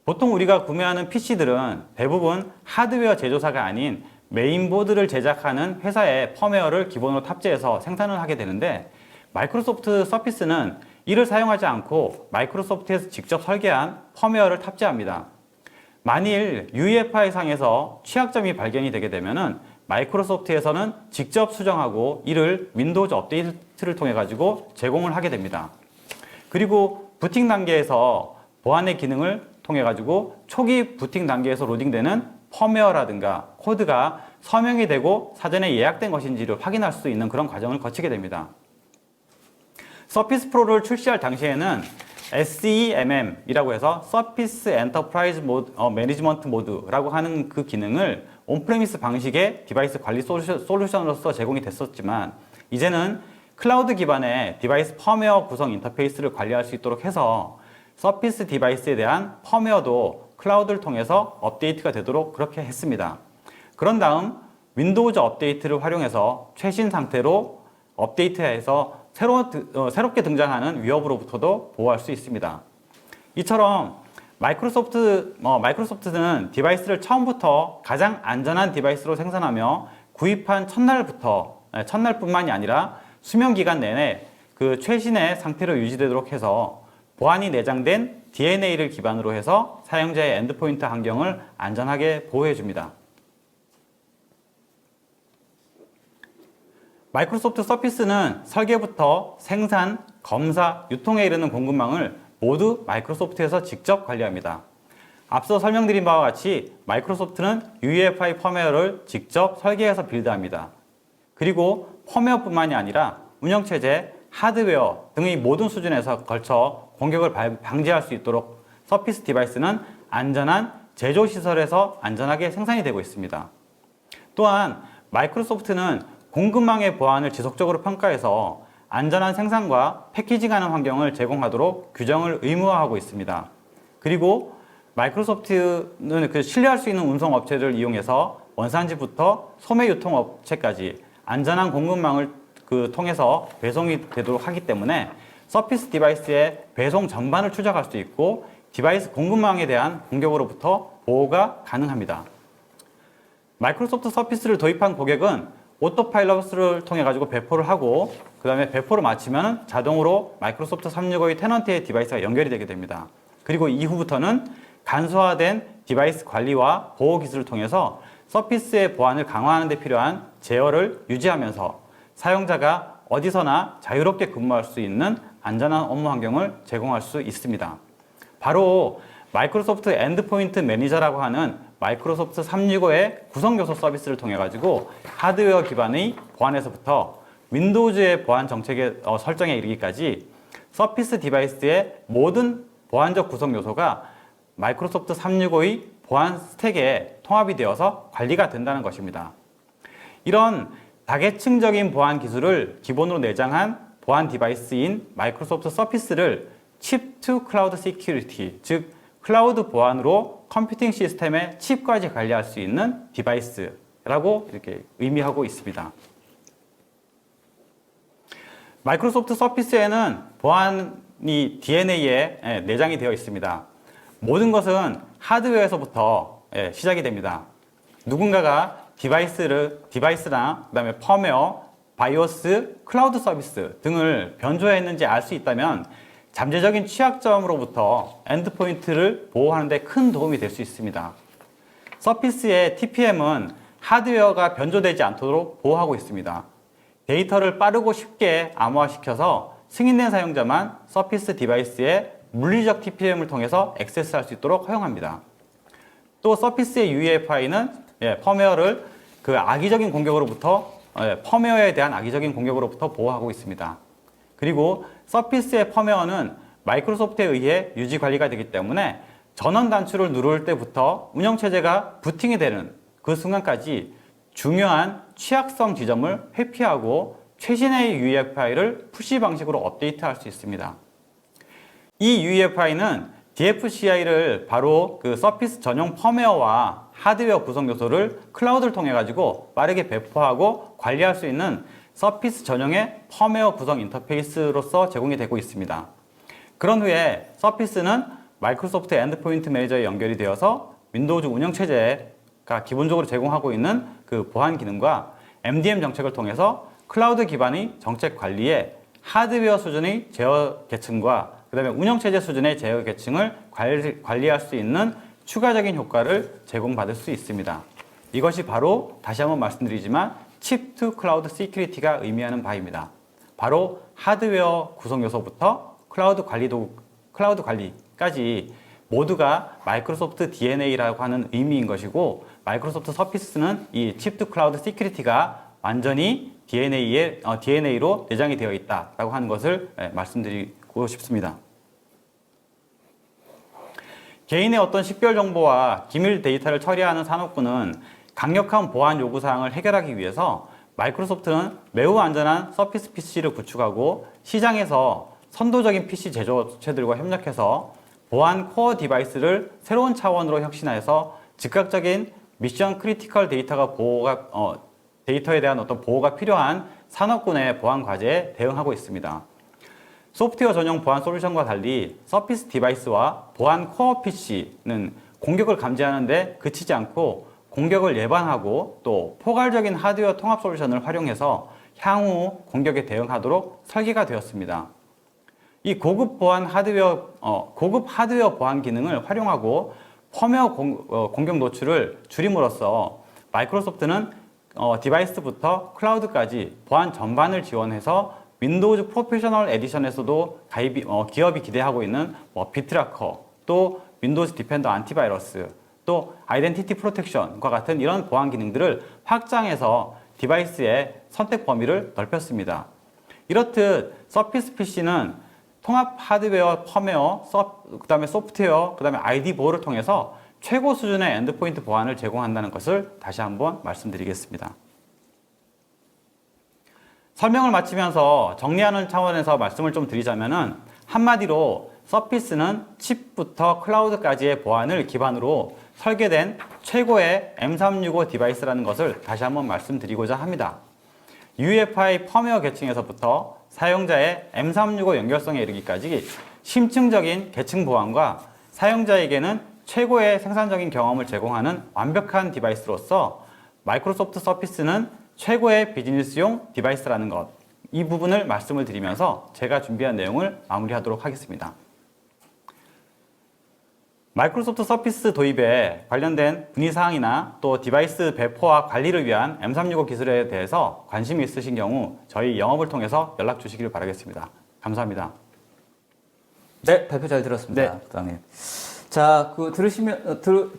보통 우리가 구매하는 PC들은 대부분 하드웨어 제조사가 아닌 메인보드를 제작하는 회사의 펌웨어를 기본으로 탑재해서 생산을 하게 되는데 마이크로소프트 서피스는 이를 사용하지 않고 마이크로소프트에서 직접 설계한 펌웨어를 탑재합니다. 만일 UEFI 상에서 취약점이 발견이 되게 되면은 마이크로소프트에서는 직접 수정하고 이를 윈도우즈 업데이트를 통해 가지고 제공을 하게 됩니다. 그리고 부팅 단계에서 보안의 기능을 통해 가지고 초기 부팅 단계에서 로딩되는 펌웨어라든가 코드가 서명이 되고 사전에 예약된 것인지를 확인할 수 있는 그런 과정을 거치게 됩니다. 서피스 프로를 출시할 당시에는 SEMM이라고 해서 서피스 엔터프라이즈 매니지먼트 모드라고 하는 그 기능을 온프레미스 방식의 디바이스 관리 솔루션으로서 제공이 됐었지만 이제는 클라우드 기반의 디바이스 펌웨어 구성 인터페이스를 관리할 수 있도록 해서 서피스 디바이스에 대한 펌웨어도 클라우드를 통해서 업데이트가 되도록 그렇게 했습니다. 그런 다음 윈도우즈 업데이트를 활용해서 최신 상태로 업데이트해서 새롭게 등장하는 위협으로부터도 보호할 수 있습니다. 이처럼 마이크로소프트는 디바이스를 처음부터 가장 안전한 디바이스로 생산하며 구입한 첫날뿐만이 아니라 수명 기간 내내 그 최신의 상태로 유지되도록 해서 보안이 내장된 DNA를 기반으로 해서 사용자의 엔드포인트 환경을 안전하게 보호해 줍니다. 마이크로소프트 서피스는 설계부터 생산, 검사, 유통에 이르는 공급망을 모두 마이크로소프트에서 직접 관리합니다. 앞서 설명드린 바와 같이 마이크로소프트는 UEFI 펌웨어를 직접 설계해서 빌드합니다. 그리고 펌웨어뿐만이 아니라 운영체제, 하드웨어 등의 모든 수준에서 걸쳐 공격을 방지할 수 있도록 서피스 디바이스는 안전한 제조시설에서 안전하게 생산이 되고 있습니다. 또한 마이크로소프트는 공급망의 보안을 지속적으로 평가해서 안전한 생산과 패키징하는 환경을 제공하도록 규정을 의무화하고 있습니다. 그리고 마이크로소프트는 그 신뢰할 수 있는 운송업체를 이용해서 원산지부터 소매 유통업체까지 안전한 공급망을 통해서 배송이 되도록 하기 때문에 서피스 디바이스의 배송 전반을 추적할 수 있고 디바이스 공급망에 대한 공격으로부터 보호가 가능합니다. 마이크로소프트 서피스를 도입한 고객은 오토파일럿을 통해 가지고 배포를 하고 그 다음에 배포를 마치면 자동으로 마이크로소프트 365의 테넌트의 디바이스가 연결이 되게 됩니다. 그리고 이후부터는 간소화된 디바이스 관리와 보호 기술을 통해서 서피스의 보안을 강화하는 데 필요한 제어를 유지하면서 사용자가 어디서나 자유롭게 근무할 수 있는 안전한 업무 환경을 제공할 수 있습니다. 바로 마이크로소프트 엔드포인트 매니저라고 하는 마이크로소프트 365의 구성요소 서비스를 통해 가지고 하드웨어 기반의 보안에서부터 윈도우즈의 보안 정책의 설정에 이르기까지 서피스 디바이스의 모든 보안적 구성 요소가 마이크로소프트 365의 보안 스택에 통합이 되어서 관리가 된다는 것입니다. 이런 다계층적인 보안 기술을 기본으로 내장한 보안 디바이스인 마이크로소프트 서피스를 칩 투 클라우드 시큐리티, 즉 클라우드 보안으로 컴퓨팅 시스템의 칩까지 관리할 수 있는 디바이스라고 이렇게 의미하고 있습니다. 마이크로소프트 서피스에는 보안이 DNA에 내장이 되어 있습니다. 모든 것은 하드웨어에서부터 시작이 됩니다. 누군가가 디바이스나 그다음에 펌웨어, 바이오스, 클라우드 서비스 등을 변조했는지 알 수 있다면 잠재적인 취약점으로부터 엔드포인트를 보호하는 데 큰 도움이 될 수 있습니다. 서피스의 TPM은 하드웨어가 변조되지 않도록 보호하고 있습니다. 데이터를 빠르고 쉽게 암호화시켜서 승인된 사용자만 서피스 디바이스의 물리적 TPM을 통해서 액세스할 수 있도록 허용합니다. 또 서피스의 UEFI는 펌웨어를 그 악의적인 공격으로부터 펌웨어에 대한 악의적인 공격으로부터 보호하고 있습니다. 그리고 서피스의 펌웨어는 마이크로소프트에 의해 유지 관리가 되기 때문에 전원 단추를 누를 때부터 운영체제가 부팅이 되는 그 순간까지 중요한 취약성 지점을 회피하고 최신의 UEFI를 푸시 방식으로 업데이트할 수 있습니다. 이 UEFI는 DFCI를 바로 그 서피스 전용 펌웨어와 하드웨어 구성 요소를 클라우드를 통해 가지고 빠르게 배포하고 관리할 수 있는 서피스 전용의 펌웨어 구성 인터페이스로서 제공이 되고 있습니다. 그런 후에 서피스는 마이크로소프트 엔드포인트 매니저에 연결이 되어서 윈도우즈 운영체제가 기본적으로 제공하고 있는 그 보안 기능과 MDM 정책을 통해서 클라우드 기반의 정책 관리에 하드웨어 수준의 제어 계층과 그 다음에 운영체제 수준의 제어 계층을 관리할 수 있는 추가적인 효과를 제공받을 수 있습니다. 이것이 바로 다시 한번 말씀드리지만 칩 투 클라우드 시큐리티가 의미하는 바입니다. 바로 하드웨어 구성 요소부터 클라우드 관리까지 모두가 마이크로소프트 DNA라고 하는 의미인 것이고 마이크로소프트 서피스는 이 칩 투 클라우드 시큐리티가 완전히 DNA로 내장이 되어 있다라고 하는 것을 말씀드리고 싶습니다. 개인의 어떤 식별 정보와 기밀 데이터를 처리하는 산업군은 강력한 보안 요구사항을 해결하기 위해서 마이크로소프트는 매우 안전한 서피스 PC를 구축하고 시장에서 선도적인 PC 제조업체들과 협력해서 보안 코어 디바이스를 새로운 차원으로 혁신해서 즉각적인 미션 크리티컬 데이터에 대한 어떤 보호가 필요한 산업군의 보안 과제에 대응하고 있습니다. 소프트웨어 전용 보안 솔루션과 달리 서피스 디바이스와 보안 코어 PC는 공격을 감지하는데 그치지 않고 공격을 예방하고 또 포괄적인 하드웨어 통합 솔루션을 활용해서 향후 공격에 대응하도록 설계가 되었습니다. 이 고급 하드웨어 보안 기능을 활용하고 펌웨어 공격 노출을 줄임으로써 마이크로소프트는 디바이스부터 클라우드까지 보안 전반을 지원해서 윈도우즈 프로페셔널 에디션에서도 기업이 기대하고 있는 비트라커, 또 윈도우즈 디펜더 안티바이러스, 또 아이덴티티 프로텍션과 같은 이런 보안 기능들을 확장해서 디바이스의 선택 범위를 넓혔습니다. 이렇듯 서피스 PC는 통합 하드웨어, 펌웨어, 그다음에 소프트웨어, 그다음에 ID 보호를 통해서 최고 수준의 엔드포인트 보안을 제공한다는 것을 다시 한번 말씀드리겠습니다. 설명을 마치면서 정리하는 차원에서 말씀을 좀 드리자면은 한마디로 서피스는 칩부터 클라우드까지의 보안을 기반으로 설계된 최고의 M365 디바이스라는 것을 다시 한번 말씀드리고자 합니다. UEFI 펌웨어 계층에서부터 사용자의 M365 연결성에 이르기까지 심층적인 계층 보안과 사용자에게는 최고의 생산적인 경험을 제공하는 완벽한 디바이스로서 마이크로소프트 서피스는 최고의 비즈니스용 디바이스라는 것, 이 부분을 말씀을 드리면서 제가 준비한 내용을 마무리하도록 하겠습니다. 마이크로소프트 서피스 도입에 관련된 문의사항이나 또 디바이스 배포와 관리를 위한 M365 기술에 대해서 관심이 있으신 경우 저희 영업을 통해서 연락 주시길 바라겠습니다. 감사합니다. 네, 발표 잘 들었습니다. 네. 부장님. 자,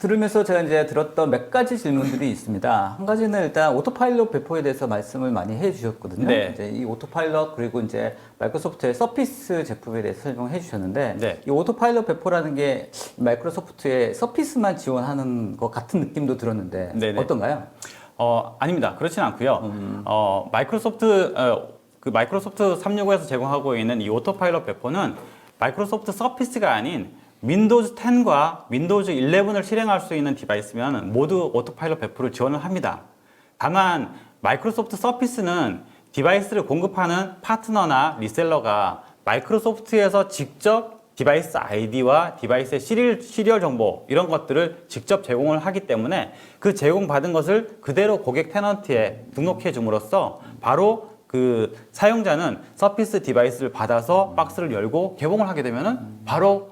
들으면서 제가 이제 들었던 몇 가지 질문들이 있습니다. 한 가지는 일단 오토파일럿 배포에 대해서 말씀을 많이 해 주셨거든요. 네. 이제 이 오토파일럿 그리고 이제 마이크로소프트의 서피스 제품에 대해서 설명해 주셨는데, 네. 이 오토파일럿 배포라는 게 마이크로소프트의 서피스만 지원하는 것 같은 느낌도 들었는데, 네네. 어떤가요? 아닙니다. 그렇진 않고요. 마이크로소프트 365에서 제공하고 있는 이 오토파일럿 배포는 마이크로소프트 서피스가 아닌 윈도우즈 10과 윈도우즈 11을 실행할 수 있는 디바이스면 모두 오토파일럿 배포를 지원을 합니다. 다만 마이크로소프트 서피스는 디바이스를 공급하는 파트너나 리셀러가 마이크로소프트에서 직접 디바이스 아이디와 디바이스의 시리얼 정보 이런 것들을 직접 제공을 하기 때문에 그 제공받은 것을 그대로 고객 테넌트에 등록해 줌으로써 바로 그 사용자는 서피스 디바이스를 받아서 박스를 열고 개봉을 하게 되면은 바로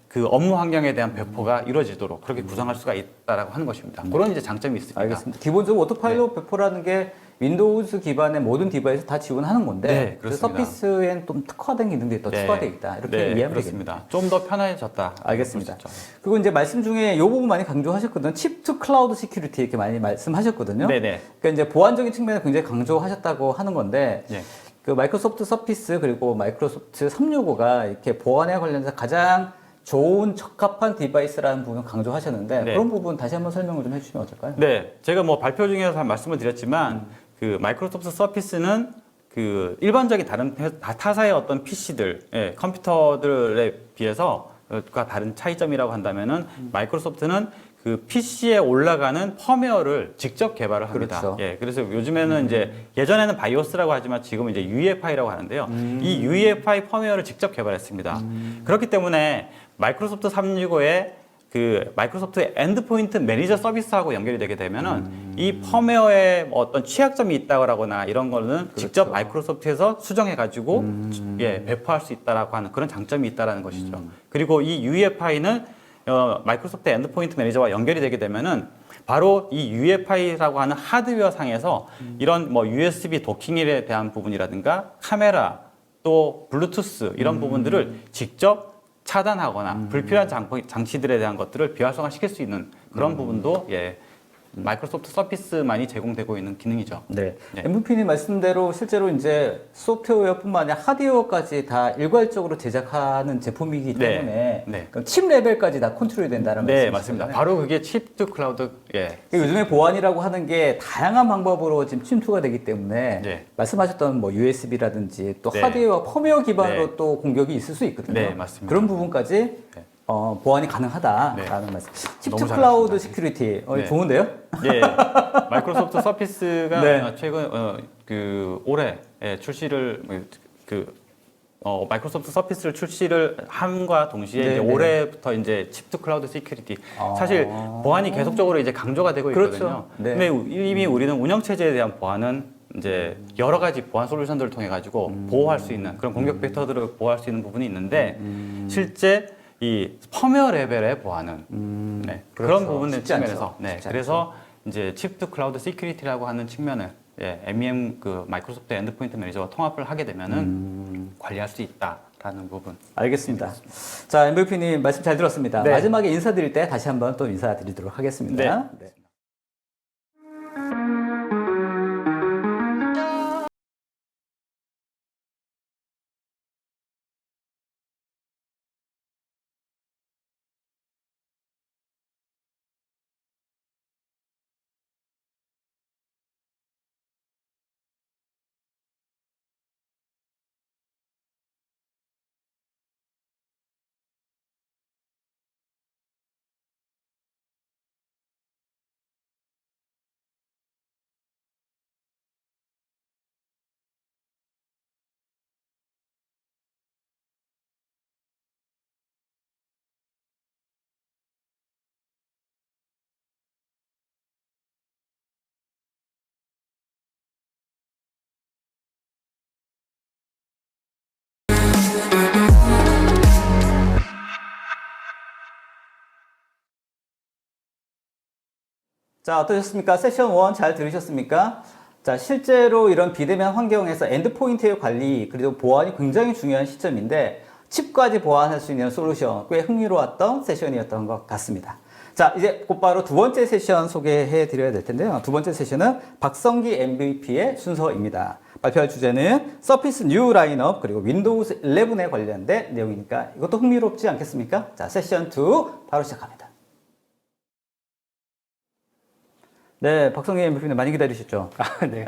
그 업무 환경에 대한 배포가 이루어지도록 그렇게 구성할 수가 있다라고 하는 것입니다. 그런 이제 장점이 있습니다. 알겠습니다. 기본적으로 오토파일럿 배포라는 게 윈도우즈 기반의 모든 디바이스 다 지원하는 건데, 네, 그래서 그렇습니다. 서피스엔 좀 특화된 기능들이 더 추가되어 있다. 이렇게 이해하면 되겠습니다. 그렇습니다. 좀 더 편해졌다. 알겠습니다. 그럴 수 있죠. 그리고 이제 말씀 중에 이 부분 많이 강조하셨거든요. 칩 투 클라우드 시큐리티 이렇게 많이 말씀하셨거든요. 네네. 그러니까 이제 보안적인 측면을 굉장히 강조하셨다고 하는 건데, 네. 그 마이크로소프트 서피스 그리고 마이크로소프트 365가 이렇게 보안에 관련해서 가장 좋은 적합한 디바이스라는 부분을 강조하셨는데, 네. 그런 부분 다시 한번 설명을 좀 해주시면 어떨까요? 네, 제가 뭐 발표 중에서 말씀을 드렸지만 그 마이크로소프트 서피스는 그 일반적인 다른 타사의 어떤 PC들, 컴퓨터들에 비해서 가 다른 차이점이라고 한다면은 마이크로소프트는 그 PC에 올라가는 펌웨어를 직접 개발을 합니다. 그렇죠. 그래서 요즘에는 이제 예전에는 바이오스라고 하지만 지금은 이제 UEFI라고 하는데요. 이 UEFI 펌웨어를 직접 개발했습니다. 그렇기 때문에 마이크로소프트 365의 그 마이크로소프트 엔드포인트 매니저 서비스하고 연결이 되게 되면은 이 펌웨어에 어떤 취약점이 있다거나 이런 거는 직접 마이크로소프트에서 수정해 가지고 배포할 수 있다라고 하는 그런 장점이 있다라는 것이죠. 그리고 이 UEFI는 마이크로소프트 엔드포인트 매니저와 연결이 되게 되면은 바로 이 UEFI라고 하는 하드웨어 상에서 이런 뭐 USB 도킹에 대한 부분이라든가 카메라 또 블루투스 이런 부분들을 직접 차단하거나 불필요한 장치들에 대한 것들을 비활성화 시킬 수 있는 그런 부분도 마이크로소프트 서피스만이 제공되고 있는 기능이죠. 네. 네. MVP님 말씀대로 실제로 이제 소프트웨어뿐만 아니라 하드웨어까지 다 일괄적으로 제작하는 제품이기 네. 때문에 네. 그럼 칩 레벨까지 다 컨트롤이 된다는 네, 말씀이시죠? 맞습니다. 바로 그게 칩 투 클라우드. 요즘에 보안이라고 하는 게 다양한 방법으로 지금 침투가 되기 때문에 네. 말씀하셨던 뭐 USB라든지 또 네. 하드웨어 펌웨어 기반으로 네. 또 공격이 있을 수 있거든요. 네, 맞습니다. 그런 부분까지 네. 보안이 가능하다라는 네. 말씀. 칩 너무 투 클라우드 잘하셨습니다. 시큐리티 네. 좋은데요? 마이크로소프트 서피스가 네. 최근 그 올해 출시를 마이크로소프트 서피스를 출시를 함과 동시에 네, 이제 네. 올해부터 이제 칩 투 클라우드 시큐리티 아. 사실 보안이 계속적으로 이제 강조가 되고 그렇죠. 있거든요. 네. 근데 이미 우리는 운영 체제에 대한 보안은 이제 여러 가지 보안 솔루션들을 통해 가지고 보호할 수 있는 그런 공격 벡터들을 보호할 수 있는 부분이 있는데 실제 이 펌웨어 레벨의 보안은 네, 그런 그렇죠. 부분의 쉽지 않죠. 측면에서 네, 쉽지 그래서 이제 칩 투 클라우드 시큐리티라고 하는 측면을 MEM 그 마이크로소프트 엔드포인트 매니저와 통합을 하게 되면은 관리할 수 있다라는 부분. 알겠습니다. 자, MVP님 말씀 잘 들었습니다. 네. 마지막에 인사드릴 때 다시 한번 또 인사드리도록 하겠습니다. 네. 자, 어떠셨습니까? 세션 1 잘 들으셨습니까? 자, 실제로 이런 비대면 환경에서 엔드포인트의 관리, 그리고 보안이 굉장히 중요한 시점인데, 칩까지 보완할 수 있는 솔루션, 꽤 흥미로웠던 세션이었던 것 같습니다. 자, 이제 곧바로 두 번째 세션 소개해 드려야 될 텐데요. 두 번째 세션은 박성기 MVP의 순서입니다. 발표할 주제는 서피스 뉴 라인업, 그리고 윈도우즈 11에 관련된 내용이니까 이것도 흥미롭지 않겠습니까? 자, 세션 2 바로 시작합니다. 네, 박성기 MVP님 많이 기다리셨죠? 네.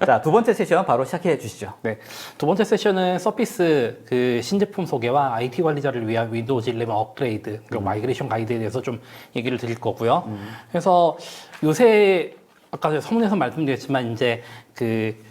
자, 두 번째 세션 바로 시작해 주시죠. 네. 두 번째 세션은 서피스 그 신제품 소개와 IT 관리자를 위한 윈도우즈 11 업그레이드 그리고 마이그레이션 가이드에 대해서 좀 얘기를 드릴 거고요. 그래서 요새 아까 서문에서 말씀드렸지만 이제 그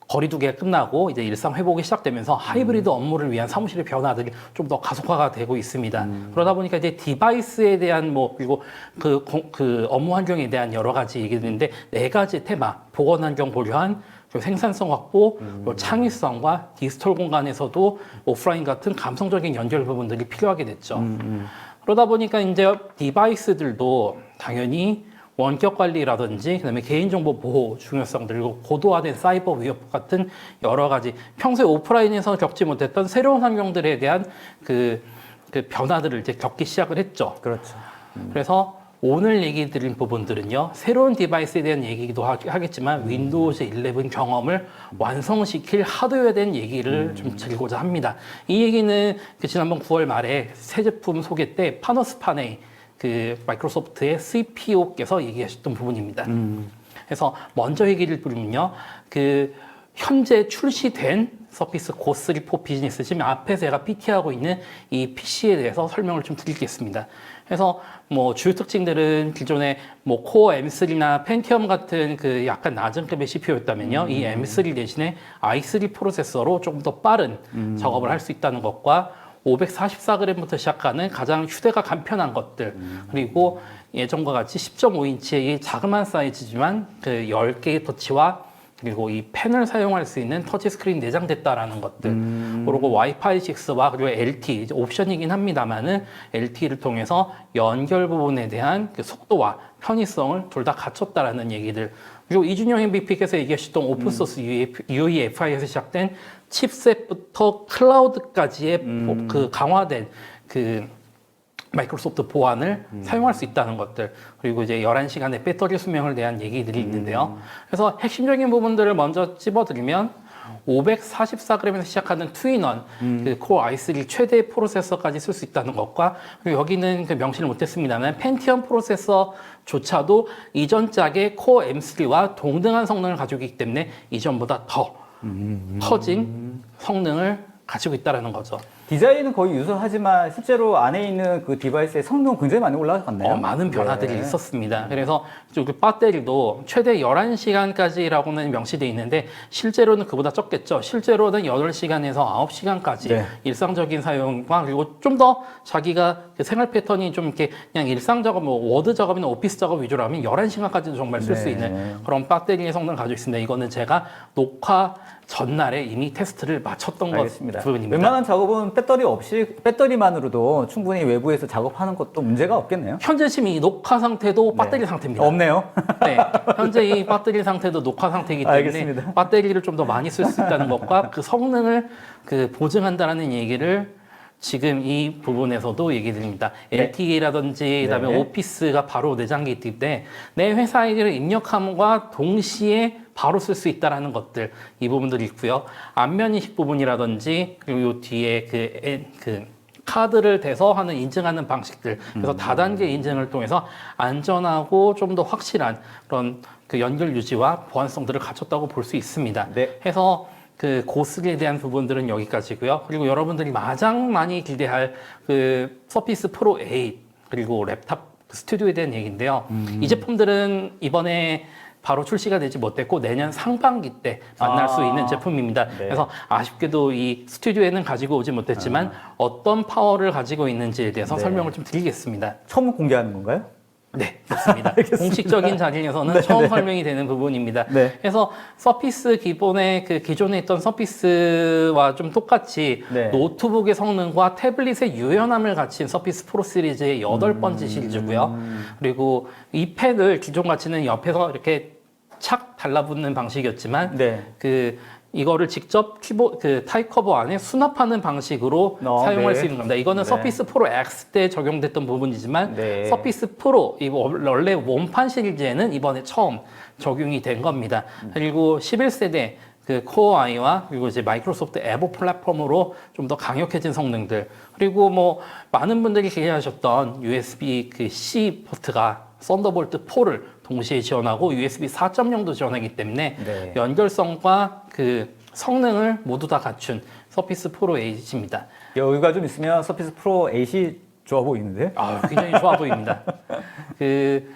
거리두기가 끝나고 이제 일상 회복이 시작되면서 하이브리드 업무를 위한 사무실의 변화들이 좀 더 가속화가 되고 있습니다. 그러다 보니까 이제 디바이스에 대한 그리고 그 업무 환경에 대한 여러 가지 얘기들인데 네 가지 테마, 보건 환경 보완, 그리고 생산성 확보, 그리고 창의성과 디지털 공간에서도 오프라인 같은 감성적인 연결 부분들이 필요하게 됐죠. 그러다 보니까 이제 디바이스들도 당연히 원격 관리라든지 그다음에 개인정보 보호 중요성 그리고 고도화된 사이버 위협 같은 여러 가지 평소에 오프라인에서 겪지 못했던 새로운 환경들에 대한 그 변화들을 이제 겪기 시작을 했죠. 그렇죠. 그래서 오늘 얘기 드린 부분들은요, 새로운 디바이스에 대한 얘기기도 하겠지만 윈도우즈 11 경험을 완성시킬 하드웨어에 대한 얘기를 좀 드리고자 합니다. 이 얘기는 지난번 9월 말에 새 제품 소개 때 파너스 판에 그 마이크로소프트의 CPO께서 얘기하셨던 부분입니다. 그래서 먼저 얘기를 드리면요, 그 현재 출시된 서피스 고3 4 비즈니스 지금 앞에서 제가 PT하고 있는 이 PC에 대해서 설명을 좀 드리겠습니다. 그래서 주요 특징들은 기존에 코어 M3나 펜티엄 같은 그 약간 낮은 급의 CPU였다면요, 이 M3 대신에 i3 프로세서로 조금 더 빠른 작업을 할 수 있다는 것과 544g부터 시작하는 가장 휴대가 간편한 것들, 그리고 예전과 같이 10.5인치의 이 자그마한 사이즈지만 그 10개의 터치와 그리고 이 펜을 사용할 수 있는 터치스크린 내장됐다라는 것들, 그리고 와이파이 6와 그리고 LTE, 이제 옵션이긴 합니다만은 LTE를 통해서 연결 부분에 대한 그 속도와 편의성을 둘 다 갖췄다라는 얘기들, 그리고 이준영 MVP께서 얘기하셨던 오픈소스 UEFI에서 시작된 칩셋부터 클라우드까지의 그 강화된 그 마이크로소프트 보안을 사용할 수 있다는 것들, 그리고 이제 11시간의 배터리 수명을 대한 얘기들이 있는데요. 그래서 핵심적인 부분들을 먼저 찝어드리면 544g에서 시작하는 투인원, 그 코어 i3 최대 프로세서까지 쓸 수 있다는 것과, 그리고 여기는 그 명시를 못했습니다만 펜티엄 프로세서조차도 이전 짝의 코어 M3와 동등한 성능을 가지고 있기 때문에 이전보다 더 커진 성능을 가지고 있다는 거죠. 디자인은 거의 유사하지만 실제로 안에 있는 그 디바이스의 성능은 굉장히 많이 올라갔네요. 많은 변화들이 네. 있었습니다. 그래서 그 배터리도 최대 11시간까지라고는 명시되어 있는데 실제로는 그보다 적겠죠. 실제로는 8시간에서 9시간까지 네. 일상적인 사용과 그리고 좀 더 자기가 그 생활 패턴이 좀 이렇게 그냥 일상 작업, 뭐 워드 작업이나 오피스 작업 위주로 하면 11시간까지도 정말 쓸 수 네. 있는 그런 배터리의 성능을 가지고 있습니다. 이거는 제가 녹화 전날에 이미 테스트를 마쳤던 것 알겠습니다. 부분입니다. 웬만한 작업은 배터리 없이 배터리만으로도 충분히 외부에서 작업하는 것도 문제가 없겠네요. 현재 지금 이 녹화 상태도 배터리 상태입니다. 없네요. 네, 현재 이 배터리 상태도 녹화 상태이기 때문에 알겠습니다. 배터리를 좀 더 많이 쓸 수 있다는 것과 그 성능을 그 보증한다는 얘기를 지금 이 부분에서도 얘기 드립니다. 네. LTE라든지 그다음에 네. 오피스가 바로 내장기 때문에 내 회사 아이디를 입력함과 동시에 바로 쓸 수 있다라는 것들 이 부분들이 있고요. 안면 인식 부분이라든지 그리고 요 뒤에 그 카드를 대서 하는 인증하는 방식들 그래서 다단계 인증을 통해서 안전하고 좀 더 확실한 그런 그 연결 유지와 보안성들을 갖췄다고 볼 수 있습니다. 네. 해서 그 고스에 대한 부분들은 여기까지고요. 그리고 여러분들이 가장 많이 기대할 그 서피스 프로 8 그리고 랩탑 스튜디오에 대한 얘기인데요. 이 제품들은 이번에 바로 출시가 되지 못했고 내년 상반기 때 만날 수 있는 제품입니다. 네. 그래서 아쉽게도 이 스튜디오에는 가지고 오지 못했지만 어떤 파워를 가지고 있는지에 대해서 네. 설명을 좀 드리겠습니다. 처음 공개하는 건가요? 네, 좋습니다. 공식적인 자리에서는 네, 처음 네. 설명이 되는 부분입니다. 네. 그래서 서피스 기본의 그 기존에 있던 서피스와 좀 똑같이 네. 노트북의 성능과 태블릿의 유연함을 갖춘 서피스 프로 시리즈의 8번째 시리즈고요. 그리고 이 펜을 기존 같이는 옆에서 이렇게 착 달라붙는 방식이었지만 네. 이거를 직접 그 타입 커버 안에 수납하는 방식으로 사용할 네. 수 있는 겁니다. 이거는 네. 서피스 프로 X 때 적용됐던 부분이지만 네. 서피스 프로 이 원래 원판 시리즈에는 이번에 처음 적용이 된 겁니다. 그리고 11세대 그 코어 I와 그리고 이제 마이크로소프트 에보 플랫폼으로 좀 더 강력해진 성능들 그리고 뭐 많은 분들이 기대하셨던 USB 그 C 포트가 썬더볼트 4를 동시에 지원하고 USB 4.0도 지원하기 때문에 네. 연결성과 그 성능을 모두 다 갖춘 서피스 프로 8입니다. 여유가 좀 있으면 서피스 프로 8이 좋아 보이는데? 굉장히 좋아 보입니다. 그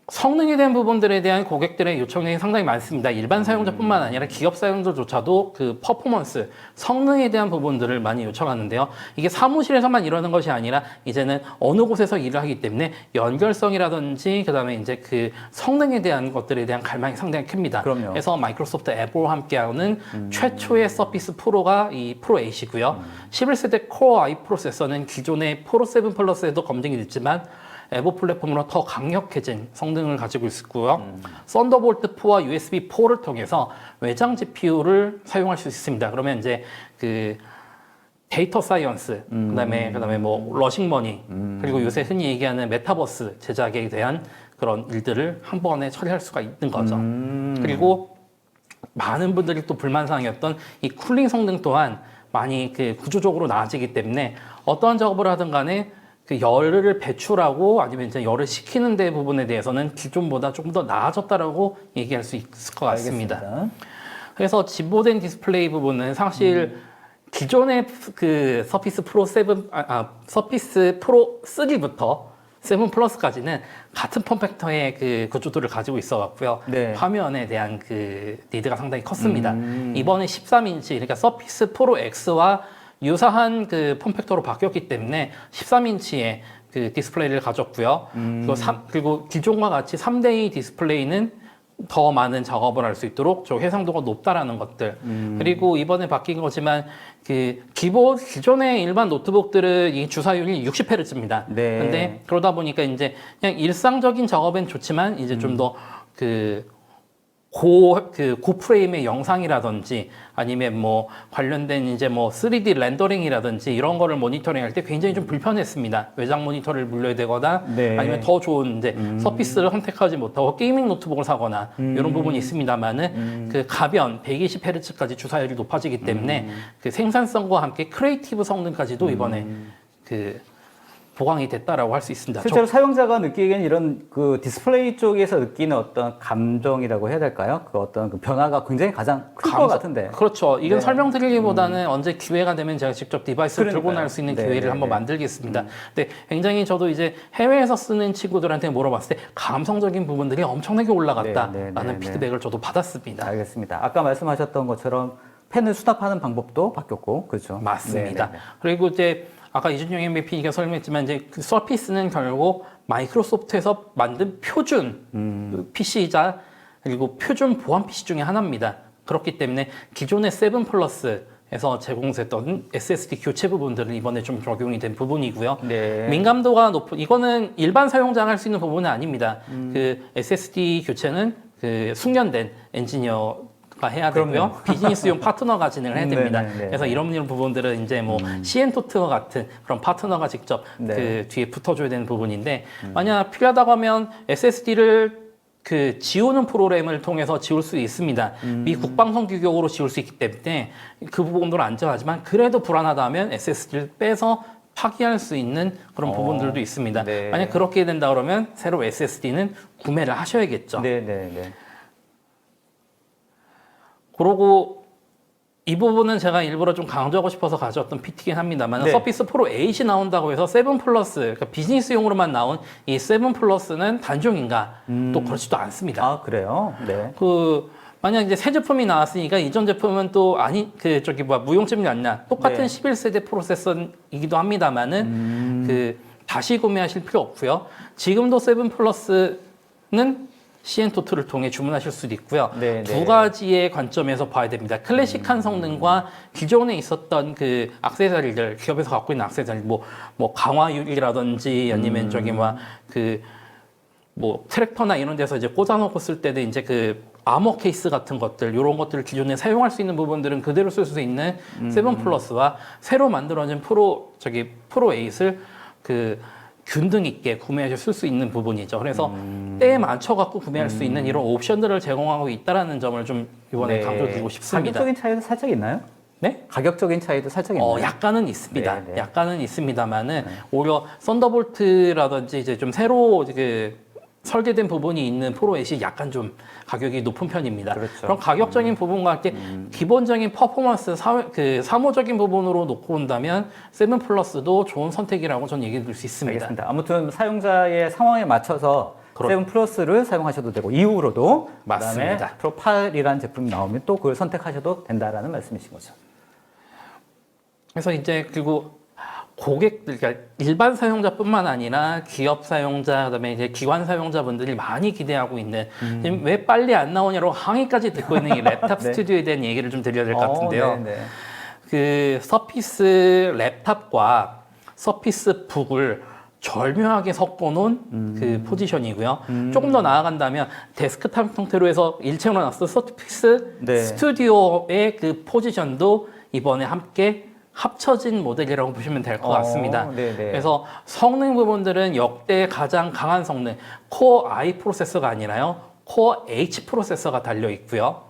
성능에 대한 부분들에 대한 고객들의 요청이 상당히 많습니다. 일반 사용자뿐만 아니라 기업 사용자조차도 그 퍼포먼스, 성능에 대한 부분들을 많이 요청하는데요. 이게 사무실에서만 이러는 것이 아니라 이제는 어느 곳에서 일을 하기 때문에 연결성이라든지 그다음에 이제 그 성능에 대한 것들에 대한 갈망이 상당히 큽니다. 그럼요. 그래서 마이크로소프트 애플과 함께하는 최초의 서피스 프로가 이 프로 8이고요. 11세대 코어 i 프로세서는 기존의 프로 7 플러스에도 검증이 됐지만 에보 플랫폼으로 더 강력해진 성능을 가지고 있고요. 썬더볼트 4와 USB 4를 통해서 외장 GPU를 사용할 수 있습니다. 그러면 이제 그 데이터 사이언스, 그다음에 뭐 러싱머니, 그리고 요새 흔히 얘기하는 메타버스 제작에 대한 그런 일들을 한 번에 처리할 수가 있는 거죠. 그리고 많은 분들이 또 불만사항이었던 이 쿨링 성능 또한 많이 그 구조적으로 나아지기 때문에 어떠한 작업을 하든 간에 그 열을 배출하고 아니면 이제 열을 식히는 데 부분에 대해서는 기존보다 조금 더 나아졌다라고 얘기할 수 있을 것 같습니다. 알겠습니다. 그래서 진보된 디스플레이 부분은 사실 기존의 그 서피스 프로 7, 서피스 프로 3부터 7 플러스까지는 같은 폼팩터의 그 구조도를 가지고 있어 갖고요. 네. 화면에 대한 그 니드가 상당히 컸습니다. 이번에 13인치, 그러니까 서피스 프로 X와 유사한 그 폼팩터로 바뀌었기 때문에 13인치의 그 디스플레이를 가졌고요. 그리고 기존과 같이 3대2 디스플레이는 더 많은 작업을 할 수 있도록 저 해상도가 높다라는 것들. 그리고 이번에 바뀐 거지만 그 기존의 일반 노트북들은 이 주사율이 60Hz입니다. 네. 근데 그러다 보니까 이제 그냥 일상적인 작업엔 좋지만 이제 좀 더 고 프레임의 영상이라든지 아니면 뭐 관련된 이제 뭐 3D 렌더링이라든지 이런 거를 모니터링 할 때 굉장히 좀 불편했습니다. 외장 모니터를 물려야 되거나 네. 아니면 더 좋은 이제 서피스를 선택하지 못하고 게이밍 노트북을 사거나 이런 부분이 있습니다만은 그 가변 120Hz까지 주사율이 높아지기 때문에 그 생산성과 함께 크리에이티브 성능까지도 이번에 그 보강이 됐다라고 할 수 있습니다. 실제로 사용자가 느끼기에는 이런 그 디스플레이 쪽에서 느끼는 어떤 감정이라고 해야 될까요? 그 어떤 그 변화가 굉장히 가장 클 것 같은데. 그렇죠. 이건 네. 설명드리기보다는 언제 기회가 되면 제가 직접 디바이스를 들고 그러니까요. 나올 수 있는 네, 기회를 네, 한번 네. 만들겠습니다. 근데 굉장히 저도 이제 해외에서 쓰는 친구들한테 물어봤을 때 감성적인 부분들이 엄청나게 올라갔다라는 네, 네, 네, 피드백을 저도 받았습니다. 알겠습니다. 아까 말씀하셨던 것처럼 펜을 수납하는 방법도 바뀌었고, 그렇죠? 맞습니다. 네, 네, 네. 그리고 이제 아까 이준용 MVP가 설명했지만 이제 그 서피스는 결국 마이크로소프트에서 만든 표준 그 PC이자 그리고 표준 보안 PC 중에 하나입니다. 그렇기 때문에 기존의 7 플러스에서 제공됐던 SSD 교체 부분들은 이번에 좀 적용이 된 부분이고요. 네. 민감도가 높은 이거는 일반 사용자가 할 수 있는 부분은 아닙니다. 그 SSD 교체는 그 숙련된 엔지니어가 해야 되고요. 그럼요. 비즈니스용 파트너가 진행을 해야 됩니다. 네, 네, 네. 그래서 이런 부분들은 이제 뭐 시엔토트와 같은 그런 파트너가 직접 네. 그 뒤에 붙어줘야 되는 부분인데 만약 필요하다고 하면 SSD를 그 지우는 프로그램을 통해서 지울 수 있습니다. 미 국방성 규격으로 지울 수 있기 때문에 그 부분도 안전하지만 그래도 불안하다면 SSD를 빼서 파기할 수 있는 그런 부분들도 있습니다. 네. 만약 그렇게 된다 그러면 새로 SSD는 구매를 하셔야겠죠. 네, 네, 네. 그러고 이 부분은 제가 일부러 좀 강조하고 싶어서 가져왔던 PT긴 합니다만 네. 서피스 프로 8이 나온다고 해서 7 플러스 그러니까 비즈니스용으로만 나온 이 7 플러스는 단종인가 또 그렇지도 않습니다. 아, 그래요? 네. 그 만약 이제 새 제품이 나왔으니까 이전 제품은 또 아니 그 저기 뭐 무용점이 아니라 똑같은 네. 11세대 프로세서이기도 합니다만은 그 다시 구매하실 필요 없고요. 지금도 7 플러스는 시엔토트를 통해 주문하실 수도 있고요. 네, 네. 두 가지의 관점에서 봐야 됩니다. 클래식한 성능과 기존에 있었던 그 액세서리들, 기업에서 갖고 있는 액세서리, 뭐 강화유리라든지 아니면 저기 뭐 트랙터나 이런 데서 이제 꽂아놓고 쓸 때는 이제 그 아머 케이스 같은 것들, 이런 것들을 기존에 사용할 수 있는 부분들은 그대로 쓸 수 있는 7 플러스와 새로 만들어진 프로 8을 그 균등 있게 구매하실 수 있는 부분이죠. 그래서 때에 맞춰 갖고 구매할 수 있는 이런 옵션들을 제공하고 있다라는 점을 좀 이번에 네. 강조드리고 싶습니다. 가격적인 차이도 살짝 있나요? 네? 가격적인 차이도 살짝 있나요? 약간은 있습니다. 네, 네. 약간은 있습니다만은 오히려 썬더볼트라든지 이제 좀 새로 그 설계된 부분이 있는 프로 8이 약간 좀 가격이 높은 편입니다. 그렇죠. 그럼 가격적인 부분과 함께 기본적인 퍼포먼스, 사무적인 부분으로 놓고 온다면 7 플러스도 좋은 선택이라고 저는 얘기 드릴 수 있습니다. 알겠습니다. 아무튼 사용자의 상황에 맞춰서 7 플러스를 사용하셔도 되고 이후로도 맞습니다. 그다음에 프로 8이라는 제품이 나오면 또 그걸 선택하셔도 된다라는 말씀이신 거죠. 그래서 이제 그리고 고객들, 그러니까 일반 사용자뿐만 아니라 기업 사용자, 그다음에 이제 기관 사용자분들이 많이 기대하고 있는 지금 왜 빨리 안 나오냐고 항의까지 듣고 있는 이 랩탑 네. 스튜디오에 대한 얘기를 좀 드려야 될 것 같은데요. 네, 네. 그 서피스 랩탑과 서피스 북을 절묘하게 섞어놓은 그 포지션이고요. 조금 더 나아간다면 데스크탑 형태로 해서 일체로 나왔던 서피스 네. 스튜디오의 그 포지션도 이번에 함께 합쳐진 모델이라고 보시면 될 것 같습니다. 네네. 그래서 성능 부분들은 역대 가장 강한 성능, 코어 I 프로세서가 아니라요, 코어 H 프로세서가 달려 있고요.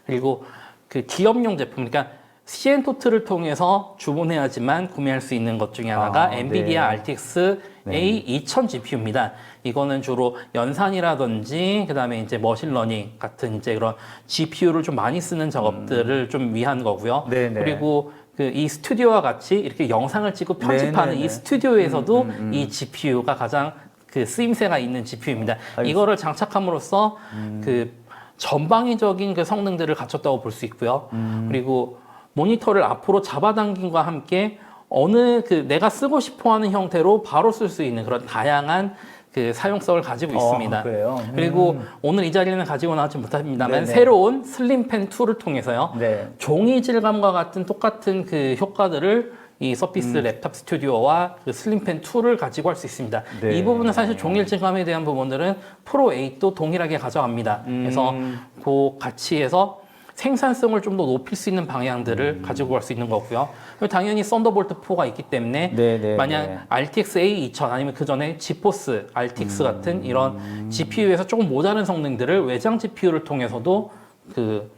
그리고 그 기업용 제품, 그러니까 시엔토트를 통해서 주문해야지만 구매할 수 있는 것 중에 하나가 엔비디아 네. RTX A2000 GPU입니다. 이거는 주로 연산이라든지 그다음에 이제 머신러닝 같은 이제 그런 GPU를 좀 많이 쓰는 작업들을 좀 위한 거고요. 네네. 그리고 그 이 스튜디오와 같이 이렇게 영상을 찍고 편집하는 네네네. 이 스튜디오에서도 이 GPU가 가장 그 쓰임새가 있는 GPU입니다. 알겠습니다. 이거를 장착함으로써 그 전방위적인 그 성능들을 갖췄다고 볼 수 있고요. 그리고 모니터를 앞으로 잡아당김과 함께 어느 그 내가 쓰고 싶어하는 형태로 바로 쓸 수 있는 그런 다양한 그 사용성을 가지고 있습니다. 그래요? 그리고 오늘 이 자리에는 가지고 나오지 못합니다만 네네. 새로운 슬림펜 2를 통해서요. 네. 종이 질감과 같은 똑같은 그 효과들을 이 서피스 랩탑 스튜디오와 그 슬림펜 2를 가지고 할 수 있습니다. 네. 이 부분은 사실 종이 질감에 대한 부분들은 프로 8도 동일하게 가져갑니다. 그래서 그 가치에서 생산성을 좀 더 높일 수 있는 방향들을 가지고 갈 수 있는 거고요. 그리고 당연히 썬더볼트 4가 있기 때문에 네, 만약 네. RTX A2000 아니면 그 전에 지포스 RTX 같은 이런 GPU에서 조금 모자른 성능들을 외장 GPU를 통해서도 그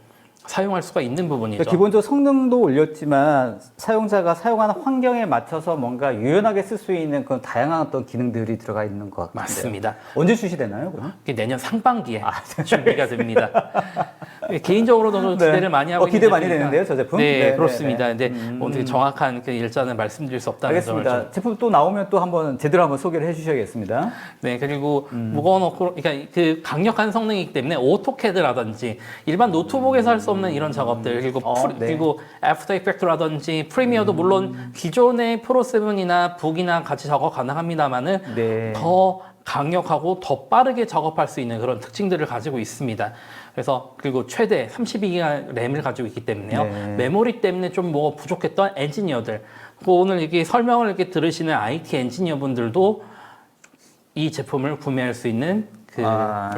사용할 수가 있는 부분이죠. 그러니까 기본적으로 성능도 올렸지만 사용자가 사용하는 환경에 맞춰서 뭔가 유연하게 쓸 수 있는 그런 다양한 어떤 기능들이 들어가 있는 것 같아요. 맞습니다. 언제 출시되나요, 그럼? 이게 내년 상반기에 준비가 됩니다. 개인적으로도 네. 기대를 많이 하고 기대 있는 많이 제품이니까. 되는데요, 저 제품? 네, 네, 그렇습니다. 네, 근데 어떻게 정확한 그 일자는 말씀드릴 수 없다는 점을 좀. 알겠습니다. 제품 또 나오면 또 한번 제대로 한번 소개를 해주셔야겠습니다. 네, 그리고 무거운 그러니까 그 강력한 성능이기 때문에 오토캐드라든지 일반 노트북에서 할 수 없는 이런 작업들 그리고 네. 그리고 애프터 이펙트라든지 프리미어도 물론 기존의 프로 7이나 북이나 같이 작업 가능합니다만은 네. 더 강력하고 더 빠르게 작업할 수 있는 그런 특징들을 가지고 있습니다. 그래서 그리고 최대 32기가 램을 가지고 있기 때문에요. 네. 메모리 때문에 좀 뭐 부족했던 엔지니어들, 그리고 오늘 이렇게 설명을 이렇게 들으시는 IT 엔지니어분들도 이 제품을 구매할 수 있는 그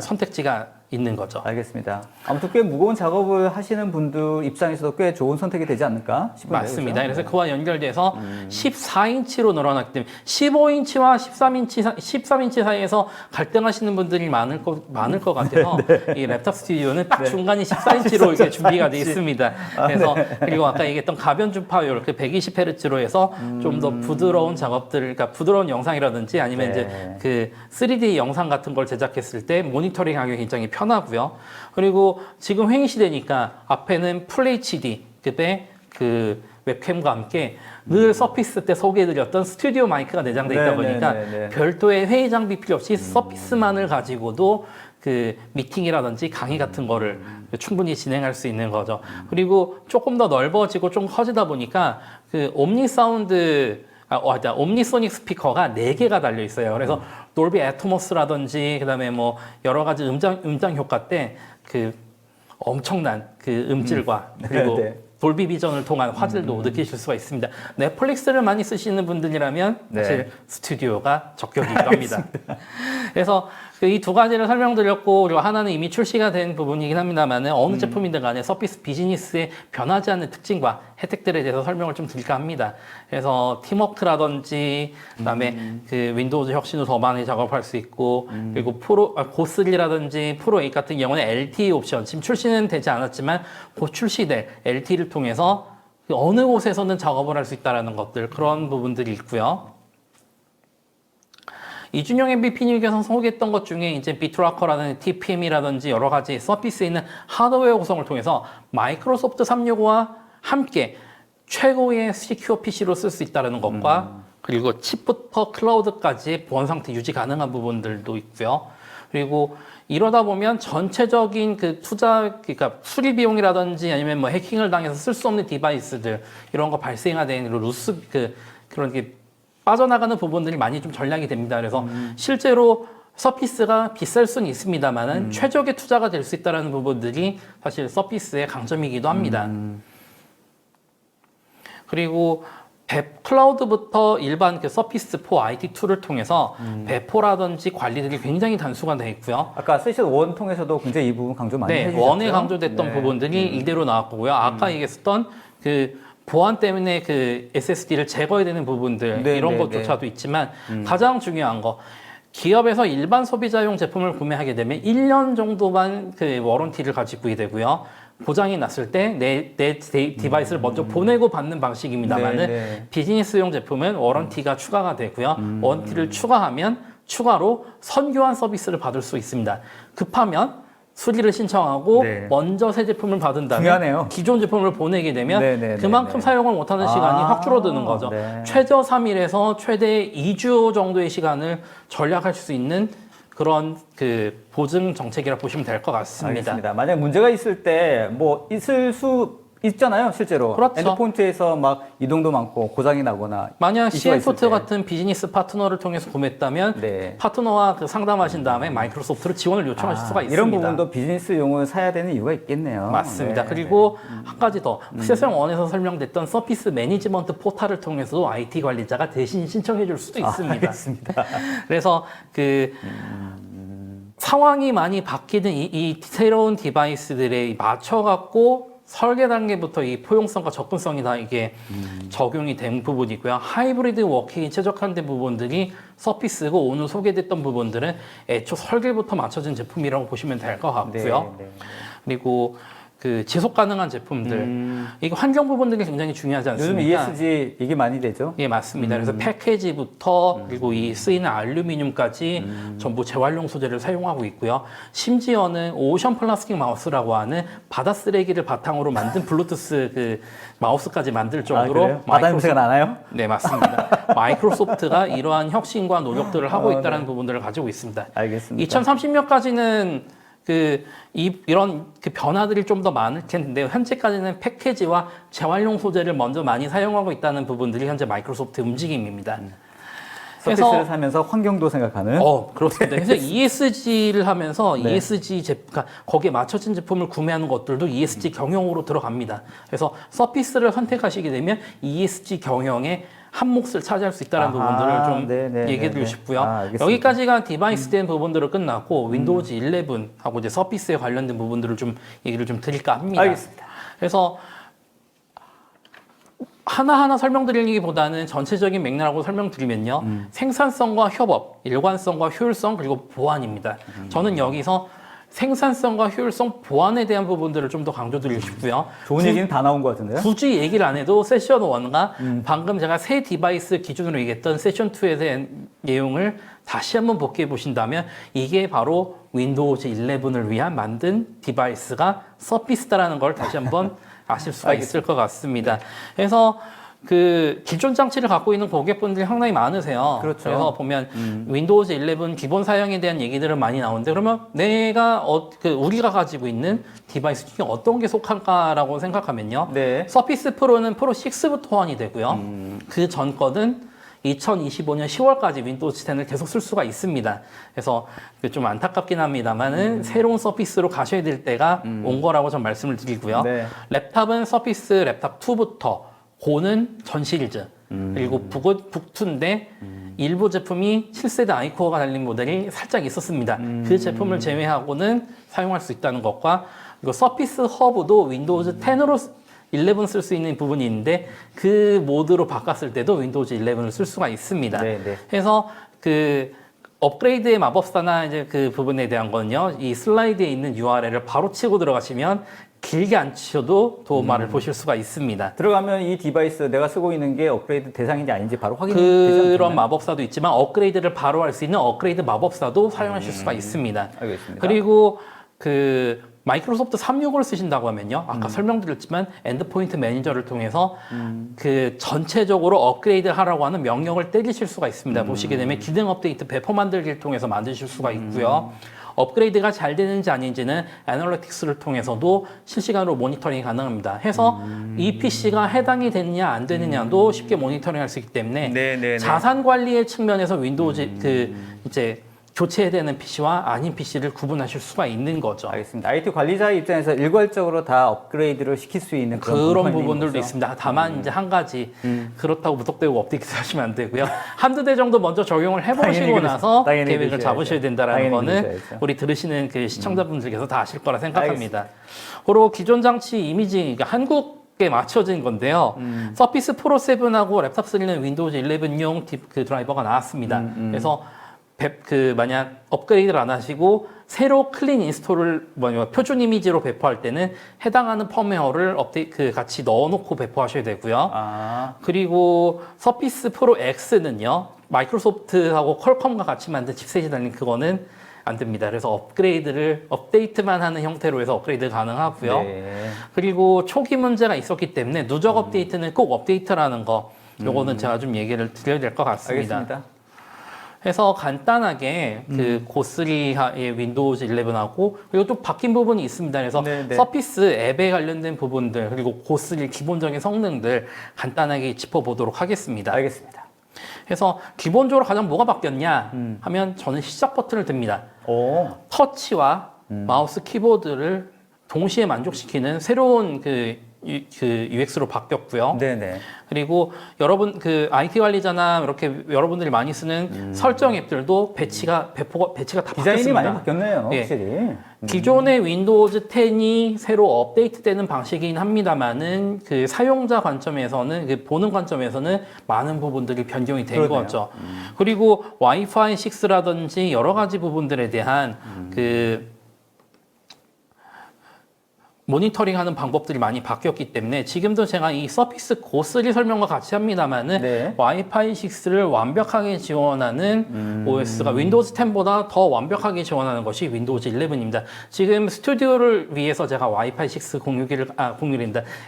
선택지가 있는 거죠. 알겠습니다. 아무튼 꽤 무거운 작업을 하시는 분들 입장에서도 꽤 좋은 선택이 되지 않을까 싶은데요. 맞습니다. 그렇죠? 그래서 그와 연결돼서 14인치로 늘어났기 때문에 15인치와 13인치 사이에서 갈등하시는 분들이 많을 것 같아서 이 랩탑 스튜디오는 딱 중간이 14인치로 이렇게 준비가 되어 있습니다. 그래서 그리고 아까 얘기했던 가변 주파율 그 120Hz로 해서 좀 더 부드러운 작업들, 그러니까 부드러운 영상이라든지 아니면 이제 그 3D 영상 같은 걸 제작했을 때 모니터링 하기 굉장히 편하고요. 그리고 지금 회의 시대니까 앞에는 풀 HD 그때 그 웹캠과 함께 늘 서피스 때 소개해드렸던 스튜디오 마이크가 내장돼 있다 보니까 별도의 회의 장비 필요 없이 서피스만을 가지고도 그 미팅이라든지 강의 같은 거를 충분히 진행할 수 있는 거죠. 그리고 조금 더 넓어지고 좀 커지다 보니까 그 옴니 사운드 옴니소닉 스피커가 4개가 달려 있어요. 그래서 돌비 애토모스라든지 그다음에 뭐 여러 가지 음장 효과 때 그 엄청난 그 음질과 그리고 돌비 비전을 통한 화질도 느끼실 수가 있습니다. 넷플릭스를 많이 쓰시는 분들이라면 사실 스튜디오가 적격이기도 합니다. 그래서 이 두 가지를 설명드렸고 그리고 하나는 이미 출시가 된 부분이긴 합니다만 어느 제품이든 간에 서피스 비즈니스의 변하지 않는 특징과 혜택들에 대해서 설명을 좀 드릴까 합니다. 그래서 팀워크라든지 그다음에 그 윈도우즈 혁신도 더 많이 작업할 수 있고 그리고 고3라든지 프로 8 같은 경우는 LTE 옵션 지금 출시는 되지 않았지만 곧 출시될 LTE를 통해서 어느 곳에서는 작업을 할 수 있다는 것들 그런 부분들이 있고요. 이준영 MVP님께서 소개했던 것 중에 이제 비트라커라든지 TPM이라든지 여러 가지 서피스에 있는 하드웨어 구성을 통해서 마이크로소프트 365와 함께 최고의 시큐어 PC로 쓸 수 있다는 것과 그리고 칩부터 클라우드까지 보안 상태 유지 가능한 부분들도 있고요. 그리고 이러다 보면 전체적인 그 투자, 그러니까 수리 비용이라든지 아니면 뭐 해킹을 당해서 쓸 수 없는 디바이스들 이런 거 발생하는 그런 게 빠져나가는 부분들이 많이 좀 전략이 됩니다. 그래서 실제로 서피스가 비쌀 수는 있습니다만은 최적의 투자가 될 수 있다는 부분들이 사실 서피스의 강점이기도 합니다. 그리고 클라우드부터 일반 그 서피스 4 IT2를 통해서 배포라든지 관리들이 굉장히 단수가 되어 있고요. 아까 세션 1 통해서도 굉장히 이 부분 강조 많이 해주셨죠. 원에 강조됐던 부분들이 이대로 나왔고요. 아까 얘기했었던 그 보안 때문에 그 SSD를 제거해야 되는 부분들 이런 것조차도 있지만 가장 중요한 거 기업에서 일반 소비자용 제품을 구매하게 되면 1년 정도만 그 워런티를 가지고 되고요. 고장이 났을 때 내 디바이스를 먼저 보내고 받는 방식입니다만은 비즈니스용 제품은 워런티가 추가가 되고요. 워런티를 추가하면 추가로 선교환 서비스를 받을 수 있습니다. 급하면 수리를 신청하고 먼저 새 제품을 받은 다음에 중요하네요. 기존 제품을 보내게 되면 그만큼 사용을 못하는 시간이 확 줄어드는 거죠. 최저 3일에서 최대 2주 정도의 시간을 절약할 수 있는 그런 그 보증 정책이라 보시면 될 것 같습니다. 알겠습니다. 만약 문제가 있을 때 뭐 있을 수 있잖아요, 실제로. 그렇죠. 엔드포인트에서 막 이동도 많고 고장이 나거나. 만약 이슈가 있을 CN포트 때. 같은 비즈니스 파트너를 통해서 구매했다면 파트너와 그 상담하신 다음에 마이크로소프트로 지원을 요청하실 수가 있습니다. 이런 부분도 비즈니스용을 사야 되는 이유가 있겠네요. 맞습니다. 그리고 한 가지 더 세션 1에서 설명됐던 서피스 매니지먼트 포탈을 통해서도 IT 관리자가 대신 신청해 줄 수도 있습니다. 알겠습니다. 그래서 그 상황이 많이 바뀌는 이 새로운 디바이스들에 맞춰갖고 설계 단계부터 이 포용성과 접근성이 다 이게 적용이 된 부분이고요. 하이브리드 워킹이 최적화된 부분들이 서피스고 오늘 소개됐던 부분들은 애초 설계부터 맞춰진 제품이라고 보시면 될 것 같고요. 그리고 그 지속 가능한 제품들, 이게 환경 부분들이 굉장히 중요하지 요즘 않습니까? ESG 얘기 많이 되죠. 예, 맞습니다. 그래서 패키지부터 그리고 이 쓰이는 알루미늄까지 전부 재활용 소재를 사용하고 있고요. 심지어는 오션 플라스틱 마우스라고 하는 바다 쓰레기를 바탕으로 만든 블루투스 그 마우스까지 만들 정도로 그래요? 바다 냄새가 나나요? 네, 맞습니다. 마이크로소프트가 이러한 혁신과 노력들을 하고 있다는 부분들을 가지고 있습니다. 알겠습니다. 2030년까지는 이런 그 변화들이 좀 더 많을 텐데요. 현재까지는 패키지와 재활용 소재를 먼저 많이 사용하고 있다는 부분들이 현재 마이크로소프트 움직임입니다. 서피스를 사면서 환경도 생각하는. 그렇습니다. 그래서 ESG를 하면서 네. ESG 그러니까 거기에 맞춰진 제품을 구매하는 것들도 ESG 경영으로 들어갑니다. 그래서 서피스를 선택하시게 되면 ESG 경영에 한 몫을 차지할 수 있다는 부분들을 좀 얘기해 드리고 싶고요. 알겠습니다. 여기까지가 디바이스 된 부분들을 끝났고 윈도우즈 11하고 이제 서피스에 관련된 부분들을 좀 얘기를 좀 드릴까 합니다. 알겠습니다. 그래서 하나하나 설명드리기보다는 전체적인 맥락으로 설명드리면요. 생산성과 협업, 일관성과 효율성, 그리고 보안입니다. 저는 여기서 생산성과 효율성, 보안에 대한 부분들을 좀 더 강조드리고 싶고요. 좋은 얘기는 다 나온 것 같은데요? 굳이 얘기를 안 해도 세션 1과 방금 제가 새 디바이스 기준으로 얘기했던 세션 2에 대한 내용을 다시 한번 복귀해 보신다면 이게 바로 윈도우즈 11을 위한 만든 디바이스가 서피스다라는 걸 다시 한번 아실 수가 있을 것 같습니다. 그래서 그 기존 장치를 갖고 있는 고객분들이 상당히 많으세요. 그렇죠. 그래서 보면 윈도우즈 11 기본 사양에 대한 얘기들은 많이 나오는데 그러면 내가 우리가 가지고 있는 디바이스 중에 어떤 게 속할까라고 생각하면요. 네. 서피스 프로는 프로 6부터 호환이 되고요. 그 전 거는 2025년 10월까지 윈도우즈 10을 계속 쓸 수가 있습니다. 그래서 좀 안타깝긴 합니다만은 새로운 서피스로 가셔야 될 때가 온 거라고 좀 말씀을 드리고요. 네. 랩탑은 서피스 랩탑 2부터 고는 전 시리즈 그리고 북2인데 일부 제품이 7세대 아이코어가 달린 모델이 살짝 있었습니다. 그 제품을 제외하고는 사용할 수 있다는 것과 그리고 서피스 허브도 윈도우즈 10으로 11 쓸 수 있는 부분이 있는데 그 모드로 바꿨을 때도 윈도우즈 11을 쓸 수가 있습니다. 네, 네. 그래서 그 업그레이드의 마법사나 이제 그 부분에 대한 건요, 이 슬라이드에 있는 URL을 바로 치고 들어가시면 길게 안 치셔도 도마를 보실 수가 있습니다. 들어가면 이 디바이스 내가 쓰고 있는 게 업그레이드 대상인지 아닌지 바로 확인이 되지 않나요? 그런 마법사도 있지만 업그레이드를 바로 할 수 있는 업그레이드 마법사도 사용하실 수가 있습니다. 알겠습니다. 그리고 그 마이크로소프트 365를 쓰신다고 하면요. 아까 설명드렸지만 엔드포인트 매니저를 통해서 그 전체적으로 업그레이드 하라고 하는 명령을 때리실 수가 있습니다. 보시게 되면 기능 업데이트 배포 만들기를 통해서 만드실 수가 있고요. 업그레이드가 잘 되는지 아닌지는 애널리틱스를 통해서도 실시간으로 모니터링이 가능합니다. 해서 이 PC가 해당이 되느냐 안 되느냐도 쉽게 모니터링할 수 있기 때문에 네네네. 자산 관리의 측면에서 윈도우즈 그 이제 교체해야 되는 PC와 아닌 PC를 구분하실 수가 있는 거죠. 알겠습니다. IT 관리자의 입장에서 일괄적으로 다 업그레이드를 시킬 수 있는 그런 공간인 부분들도 거죠. 있습니다. 다만 이제 한 가지 그렇다고 무턱대고 업데이트 하시면 안 되고요. 한두 대 정도 먼저 적용을 당연히 해보시고 그러시- 나서 당연히 계획을 그러셔야죠. 잡으셔야 된다는 당연히 거는 그러셔야죠. 우리 들으시는 그 시청자분들께서 다 아실 거라 생각합니다. 그리고 기존 장치 이미지 그러니까 한국에 맞춰진 건데요. 서피스 프로 7하고 랩탑 3는 윈도우즈 11용 그 드라이버가 나왔습니다. 그래서 만약 업그레이드를 안 하시고 새로 클린 인스톨을 표준 이미지로 배포할 때는 해당하는 펌웨어를 같이 넣어놓고 배포하셔야 되고요. 그리고 서피스 프로 X는요, 마이크로소프트하고 퀄컴과 같이 만든 칩셋이 달린 그거는 안 됩니다. 그래서 업데이트만 하는 형태로 해서 업그레이드 가능하고요. 네. 그리고 초기 문제가 있었기 때문에 누적 업데이트는 꼭 업데이트라는 거, 요거는 제가 좀 얘기를 드려야 될 것 같습니다. 알겠습니다. 해서 간단하게 그 고3의 윈도우즈 11하고 그리고 또 바뀐 부분이 있습니다. 그래서 네네. 서피스 앱에 관련된 부분들 그리고 고3 기본적인 성능들 간단하게 짚어보도록 하겠습니다. 알겠습니다. 그래서 기본적으로 가장 뭐가 바뀌었냐 하면 저는 시작 버튼을 듭니다. 오. 터치와 마우스 키보드를 동시에 만족시키는 새로운 그 UX로 바뀌었고요. 네네. 그리고 여러분 그 IT 관리자나 이렇게 여러분들이 많이 쓰는 설정 앱들도 배치가 다 디자인이 바뀌었습니다. 많이 바뀌었네요. 예. 확실히. 기존의 윈도우즈 10이 새로 업데이트되는 방식이긴 합니다만은 그 사용자 관점에서는 그 보는 관점에서는 많은 부분들이 변경이 된 그러네요. 거죠. 그리고 와이파이 6라든지 여러 가지 부분들에 대한 그 모니터링하는 방법들이 많이 바뀌었기 때문에 지금도 제가 이 서피스 고3 설명과 같이 합니다만은 네. 와이파이 6를 완벽하게 지원하는 OS가 윈도우즈 10보다 더 완벽하게 지원하는 것이 윈도우즈 11입니다. 지금 스튜디오를 위해서 제가 와이파이 6 공유기를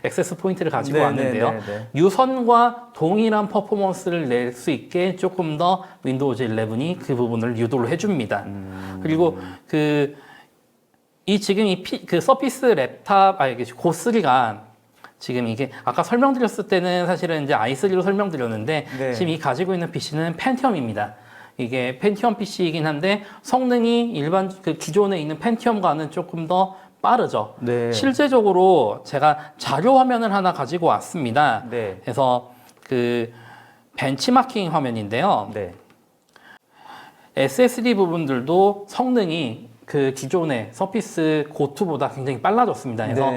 액세스 포인트를 가지고 네, 왔는데요. 네, 네, 네. 유선과 동일한 퍼포먼스를 낼 수 있게 조금 더 윈도우즈 11이 그 부분을 유도를 해줍니다. 그리고 지금 그 서피스 랩탑, 고3가 지금 이게 아까 설명드렸을 때는 사실은 이제 i3로 설명드렸는데 네. 지금 이 가지고 있는 PC는 펜티엄입니다. 이게 펜티엄 PC이긴 한데 성능이 기존에 있는 펜티엄과는 조금 더 빠르죠. 네. 실제적으로 제가 자료 화면을 하나 가지고 왔습니다. 네. 그래서 그 벤치마킹 화면인데요. 네. SSD 부분들도 성능이 그 기존의 서피스 고2보다 굉장히 빨라졌습니다. 그래서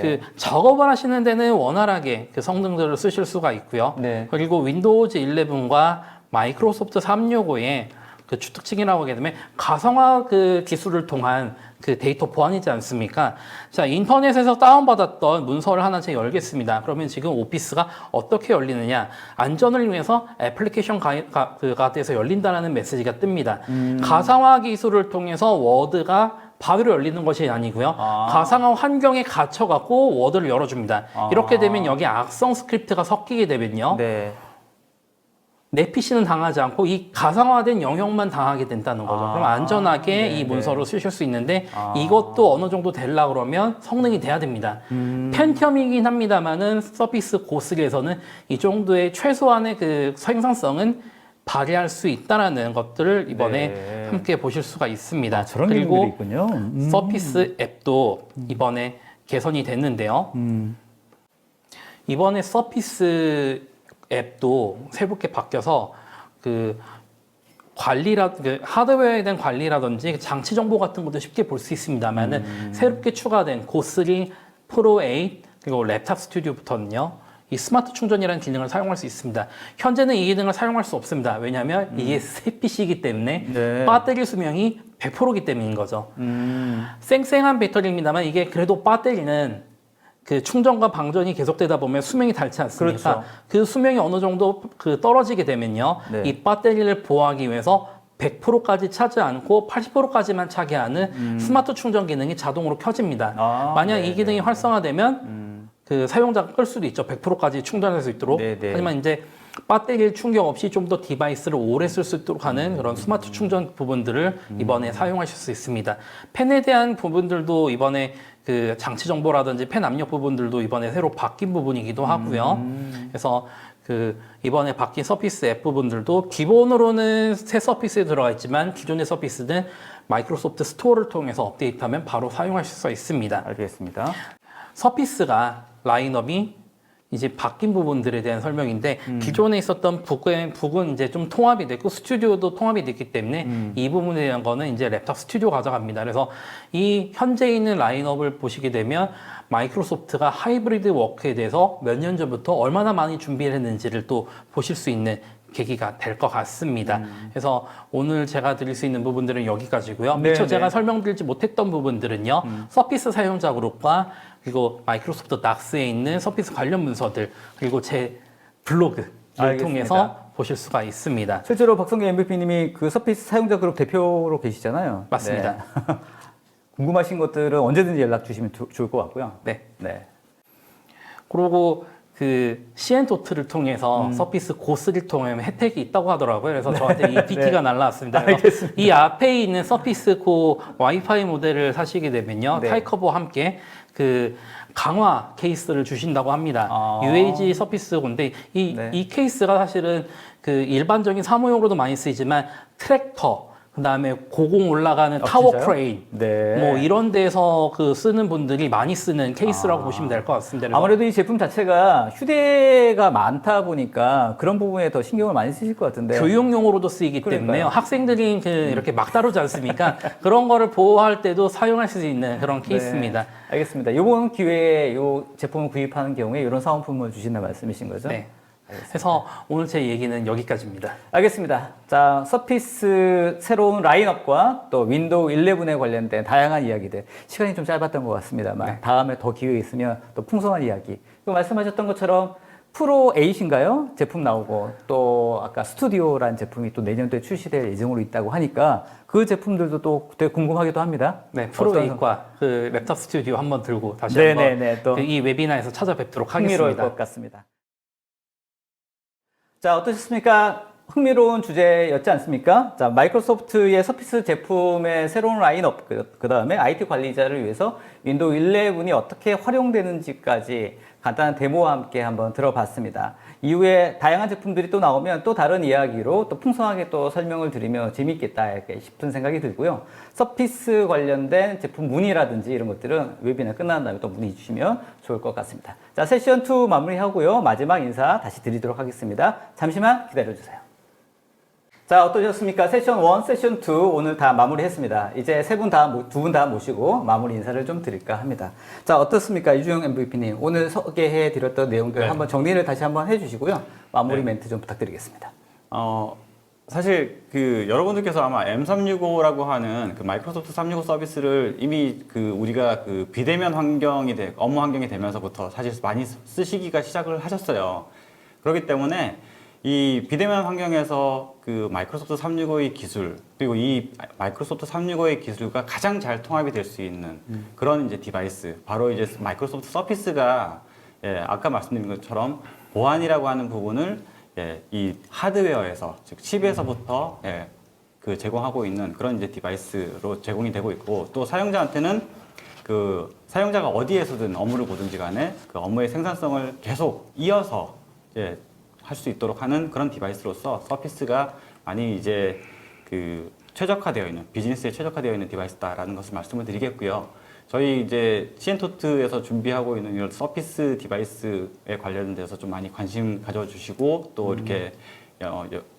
그 작업을 하시는 데는 원활하게 그 성능들을 쓰실 수가 있고요. 네. 그리고 윈도우즈 11과 마이크로소프트 365의 그 주특징이라고 하게 되면 가상화 그 기술을 통한 그 데이터 보안이지 않습니까? 자, 인터넷에서 다운받았던 문서를 하나 제가 열겠습니다. 그러면 지금 오피스가 어떻게 열리느냐? 안전을 위해서 애플리케이션 가드에서 열린다는 메시지가 뜹니다. 가상화 기술을 통해서 워드가 바로 열리는 것이 아니고요. 가상화 환경에 갇혀갖고 워드를 열어줍니다. 이렇게 되면 여기 악성 스크립트가 섞이게 되면요. 네. 내 PC는 당하지 않고 이 가상화된 영역만 당하게 된다는 거죠. 그럼 안전하게 이 문서를 쓰실 수 있는데 이것도 어느 정도 되려고 그러면 성능이 돼야 됩니다. 펜티엄이긴 합니다만은 서피스 고3에서는 이 정도의 최소한의 그 생산성은 발휘할 수 있다라는 것들을 이번에 함께 보실 수가 있습니다. 저런 그리고 기능들이 있군요. 서피스 앱도 이번에 개선이 됐는데요. 이번에 서피스 앱도 새롭게 바뀌어서 그 하드웨어에 대한 관리라든지 장치 정보 같은 것도 쉽게 볼 수 있습니다만은 새롭게 추가된 고3 프로 8 그리고 랩탑 스튜디오부터는요. 이 스마트 충전이라는 기능을 사용할 수 있습니다. 현재는 이 기능을 사용할 수 없습니다. 왜냐하면 이게 새 PC이기 때문에 배터리 수명이 100%이기 때문인 거죠. 쌩쌩한 배터리입니다만 이게 그래도 배터리는 그 충전과 방전이 계속되다 보면 수명이 닳지 않습니까? 그렇죠. 그 수명이 어느 정도 떨어지게 되면요. 이 배터리를 보호하기 위해서 100%까지 차지 않고 80%까지만 차게 하는 스마트 충전 기능이 자동으로 켜집니다. 만약 이 기능이 활성화되면 그 사용자가 끌 수도 있죠. 100%까지 충전할 수 있도록. 하지만 이제 배터리 충격 없이 좀 더 디바이스를 오래 쓸 수 있도록 하는 그런 스마트 충전 부분들을 이번에 사용하실 수 있습니다. 펜에 대한 부분들도 이번에 그 장치 정보라든지 펜 압력 부분들도 이번에 새로 바뀐 부분이기도 하고요. 그래서 그 이번에 바뀐 서피스 앱 부분들도 기본으로는 새 서피스에 들어가 있지만 기존의 서피스는 마이크로소프트 스토어를 통해서 업데이트하면 바로 사용하실 수가 있습니다. 알겠습니다. 서피스가 라인업이 이제 바뀐 부분들에 대한 설명인데 기존에 있었던 북은 이제 좀 통합이 됐고 스튜디오도 통합이 됐기 때문에 이 부분에 대한 거는 이제 랩탑 스튜디오 가져갑니다. 그래서 이 현재 있는 라인업을 보시게 되면 마이크로소프트가 하이브리드 워크에 대해서 몇 년 전부터 얼마나 많이 준비를 했는지를 또 보실 수 있는 계기가 될 것 같습니다. 그래서 오늘 제가 드릴 수 있는 부분들은 여기까지고요. 미처 제가 설명드리지 못했던 부분들은요. 서피스 사용자 그룹과 그리고 마이크로소프트 낙스에 있는 서피스 관련 문서들 그리고 제 블로그를 통해서 보실 수가 있습니다. 실제로 박성기 MVP님이 그 서피스 사용자 그룹 대표로 계시잖아요. 맞습니다. 네. 궁금하신 것들은 언제든지 연락 주시면 좋을 것 같고요. 네. 네. 그리고 그 CN토트를 통해서 서피스 고3를 통하면 혜택이 있다고 하더라고요. 그래서 저한테 이 PT가 날라왔습니다. 알겠습니다. 이 앞에 있는 서피스 고 와이파이 모델을 사시게 되면요. 타이커버와 함께 그 강화 케이스를 주신다고 합니다. UAG 서피스 고인데 이 케이스가 사실은 그 일반적인 사무용으로도 많이 쓰이지만 트랙터 그다음에 고공 올라가는 타워 진짜요? 크레인 네. 뭐 이런 데서 그 쓰는 분들이 많이 쓰는 케이스라고 보시면 될 것 같습니다. 그래서 아무래도 이 제품 자체가 휴대가 많다 보니까 그런 부분에 더 신경을 많이 쓰실 것 같은데. 교육용으로도 쓰이기 때문에요. 학생들이 이렇게 막 다루지 않습니까? 그런 거를 보호할 때도 사용할 수 있는 그런 케이스입니다. 네. 알겠습니다. 이번 기회에 이 제품을 구입하는 경우에 이런 사은품을 주신다는 말씀이신 거죠? 네. 해서 오늘 제 얘기는 여기까지입니다. 알겠습니다. 자, 서피스 새로운 라인업과 또 윈도우 11에 관련된 다양한 이야기들. 시간이 좀 짧았던 것 같습니다만 네. 다음에 더 기회 있으면 또 풍성한 이야기. 또 말씀하셨던 것처럼 프로 8인가요? 제품 나오고 또 아까 스튜디오라는 제품이 또 내년도에 출시될 예정으로 있다고 하니까 그 제품들도 또 되게 궁금하기도 합니다. 네, 프로 어떤 8과 그 랩탑 스튜디오 한번 들고 다시 네네네, 한번 또 그 이 웨비나에서 찾아뵙도록 흥미로울 하겠습니다. 것 같습니다. 자, 어떠셨습니까? 흥미로운 주제였지 않습니까? 자, 마이크로소프트의 서피스 제품의 새로운 라인업, 그 다음에 IT 관리자를 위해서 윈도우 11이 어떻게 활용되는지까지 간단한 데모와 함께 한번 들어봤습니다. 이후에 다양한 제품들이 또 나오면 또 다른 이야기로 또 풍성하게 또 설명을 드리면 재밌겠다 이렇게 싶은 생각이 들고요. 서피스 관련된 제품 문의라든지 이런 것들은 웨비나 끝난 다음에 또 문의 주시면 좋을 것 같습니다. 자, 세션 2 마무리하고요. 마지막 인사 다시 드리도록 하겠습니다. 잠시만 기다려주세요. 자, 어떠셨습니까? 세션 1, 세션 2 오늘 다 마무리했습니다. 이제 두 분 다 모시고 마무리 인사를 좀 드릴까 합니다. 자, 어떻습니까? 이주영 MVP님. 오늘 소개해 드렸던 내용들 네. 한번 정리를 다시 한번 해주시고요. 마무리 네. 멘트 좀 부탁드리겠습니다. 사실 그 여러분들께서 아마 M365라고 하는 그 마이크로소프트 365 서비스를 이미 그 우리가 그 비대면 업무 환경이 되면서부터 사실 많이 쓰시기가 시작을 하셨어요. 그렇기 때문에 이 비대면 환경에서 그 마이크로소프트 365의 기술 그리고 이 마이크로소프트 365의 기술과 가장 잘 통합이 될 수 있는 그런 이제 디바이스 바로 이제 마이크로소프트 서피스가 아까 말씀드린 것처럼 보안이라고 하는 부분을 이 하드웨어에서 즉 칩에서부터 그 제공하고 있는 그런 이제 디바이스로 제공이 되고 있고 또 사용자한테는 그 사용자가 어디에서든 업무를 보든지 간에 그 업무의 생산성을 계속 이어서 할 수 있도록 하는 그런 디바이스로서 서피스가 많이 이제 그 최적화되어 있는 비즈니스에 최적화되어 있는 디바이스다라는 것을 말씀을 드리겠고요. 저희 이제 시엔토트에서 준비하고 있는 이런 서피스 디바이스에 관련돼서 좀 많이 관심 가져주시고 또 이렇게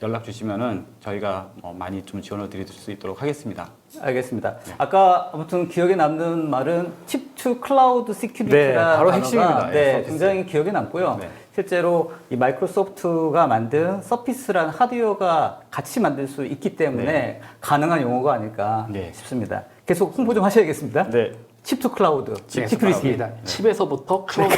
연락 주시면은 저희가 많이 좀 지원을 드릴 수 있도록 하겠습니다. 알겠습니다. 아까 아무튼 기억에 남는 말은 칩 투 클라우드 시큐리티라는 네, 바로 핵심입니다. 네, 굉장히 기억에 남고요. 네. 실제로 이 마이크로소프트가 만든 서피스라는 하드웨어가 같이 만들 수 있기 때문에 가능한 용어가 아닐까 네. 싶습니다. 계속 홍보 좀 하셔야겠습니다. 네. 칩 투 클라우드, 네, 시큐리티. 그렇습니다. 칩에서부터 클라우드.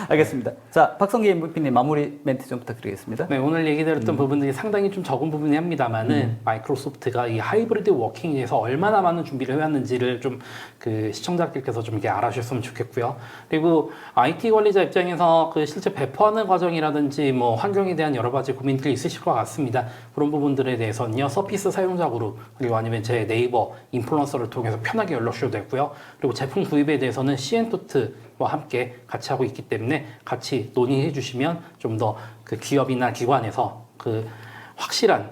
알겠습니다. 자, 박성기 MVP님 마무리 멘트 좀 부탁드리겠습니다. 네, 오늘 얘기 드렸던 부분들이 상당히 좀 적은 부분이 합니다만은 마이크로소프트가 이 하이브리드 워킹에 대해서 얼마나 많은 준비를 해왔는지를 좀 그 시청자들께서 좀 이렇게 알아주셨으면 좋겠고요. 그리고 IT 관리자 입장에서 그 실제 배포하는 과정이라든지 뭐 환경에 대한 여러 가지 고민들이 있으실 것 같습니다. 그런 부분들에 대해서는요, 서피스 사용자 그룹 그리고 아니면 제 네이버 인플루언서를 통해서 편하게 연락 주셔도 되고요. 그리고 제품 구입에 대해서는 시엔토트와 함께 같이 하고 있기 때문에 같이 논의해 주시면 좀 더 그 기업이나 기관에서 그 확실한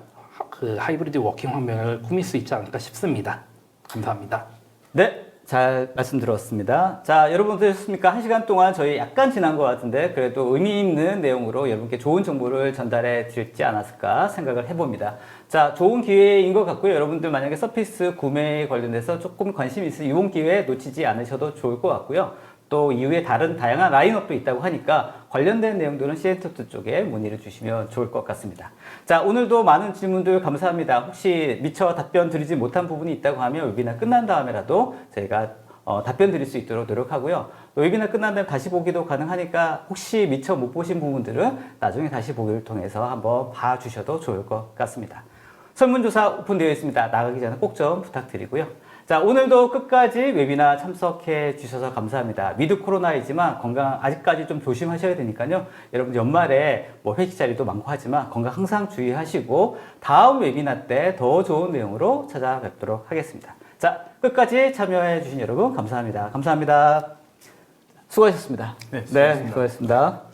그 하이브리드 워킹 환경을 꾸밀 수 있지 않을까 싶습니다. 감사합니다. 네, 잘 말씀 들었습니다. 자, 여러분 어떠셨습니까? 1시간 동안 저희 약간 지난 것 같은데 그래도 의미 있는 내용으로 여러분께 좋은 정보를 전달해 드렸지 않았을까 생각을 해봅니다. 자, 좋은 기회인 것 같고요. 여러분들 만약에 서피스 구매에 관련돼서 조금 관심이 있으면 이번 기회 놓치지 않으셔도 좋을 것 같고요. 또 이후에 다른 다양한 라인업도 있다고 하니까 관련된 내용들은 시엔토트 쪽에 문의를 주시면 좋을 것 같습니다. 자, 오늘도 많은 질문들 감사합니다. 혹시 미처 답변 드리지 못한 부분이 있다고 하면 웨비나 끝난 다음에라도 저희가 답변 드릴 수 있도록 노력하고요. 웨비나 끝난 다음에 다시 보기도 가능하니까 혹시 미처 못 보신 부분들은 나중에 다시 보기를 통해서 한번 봐주셔도 좋을 것 같습니다. 설문조사 오픈되어 있습니다. 나가기 전에 꼭 좀 부탁드리고요. 자, 오늘도 끝까지 웨비나 참석해 주셔서 감사합니다. 위드 코로나이지만 건강 아직까지 좀 조심하셔야 되니까요. 여러분 연말에 뭐 회식 자리도 많고 하지만 건강 항상 주의하시고 다음 웨비나 때 더 좋은 내용으로 찾아뵙도록 하겠습니다. 자, 끝까지 참여해 주신 여러분 감사합니다. 감사합니다. 수고하셨습니다. 네, 수고하셨습니다. 수고하셨습니다.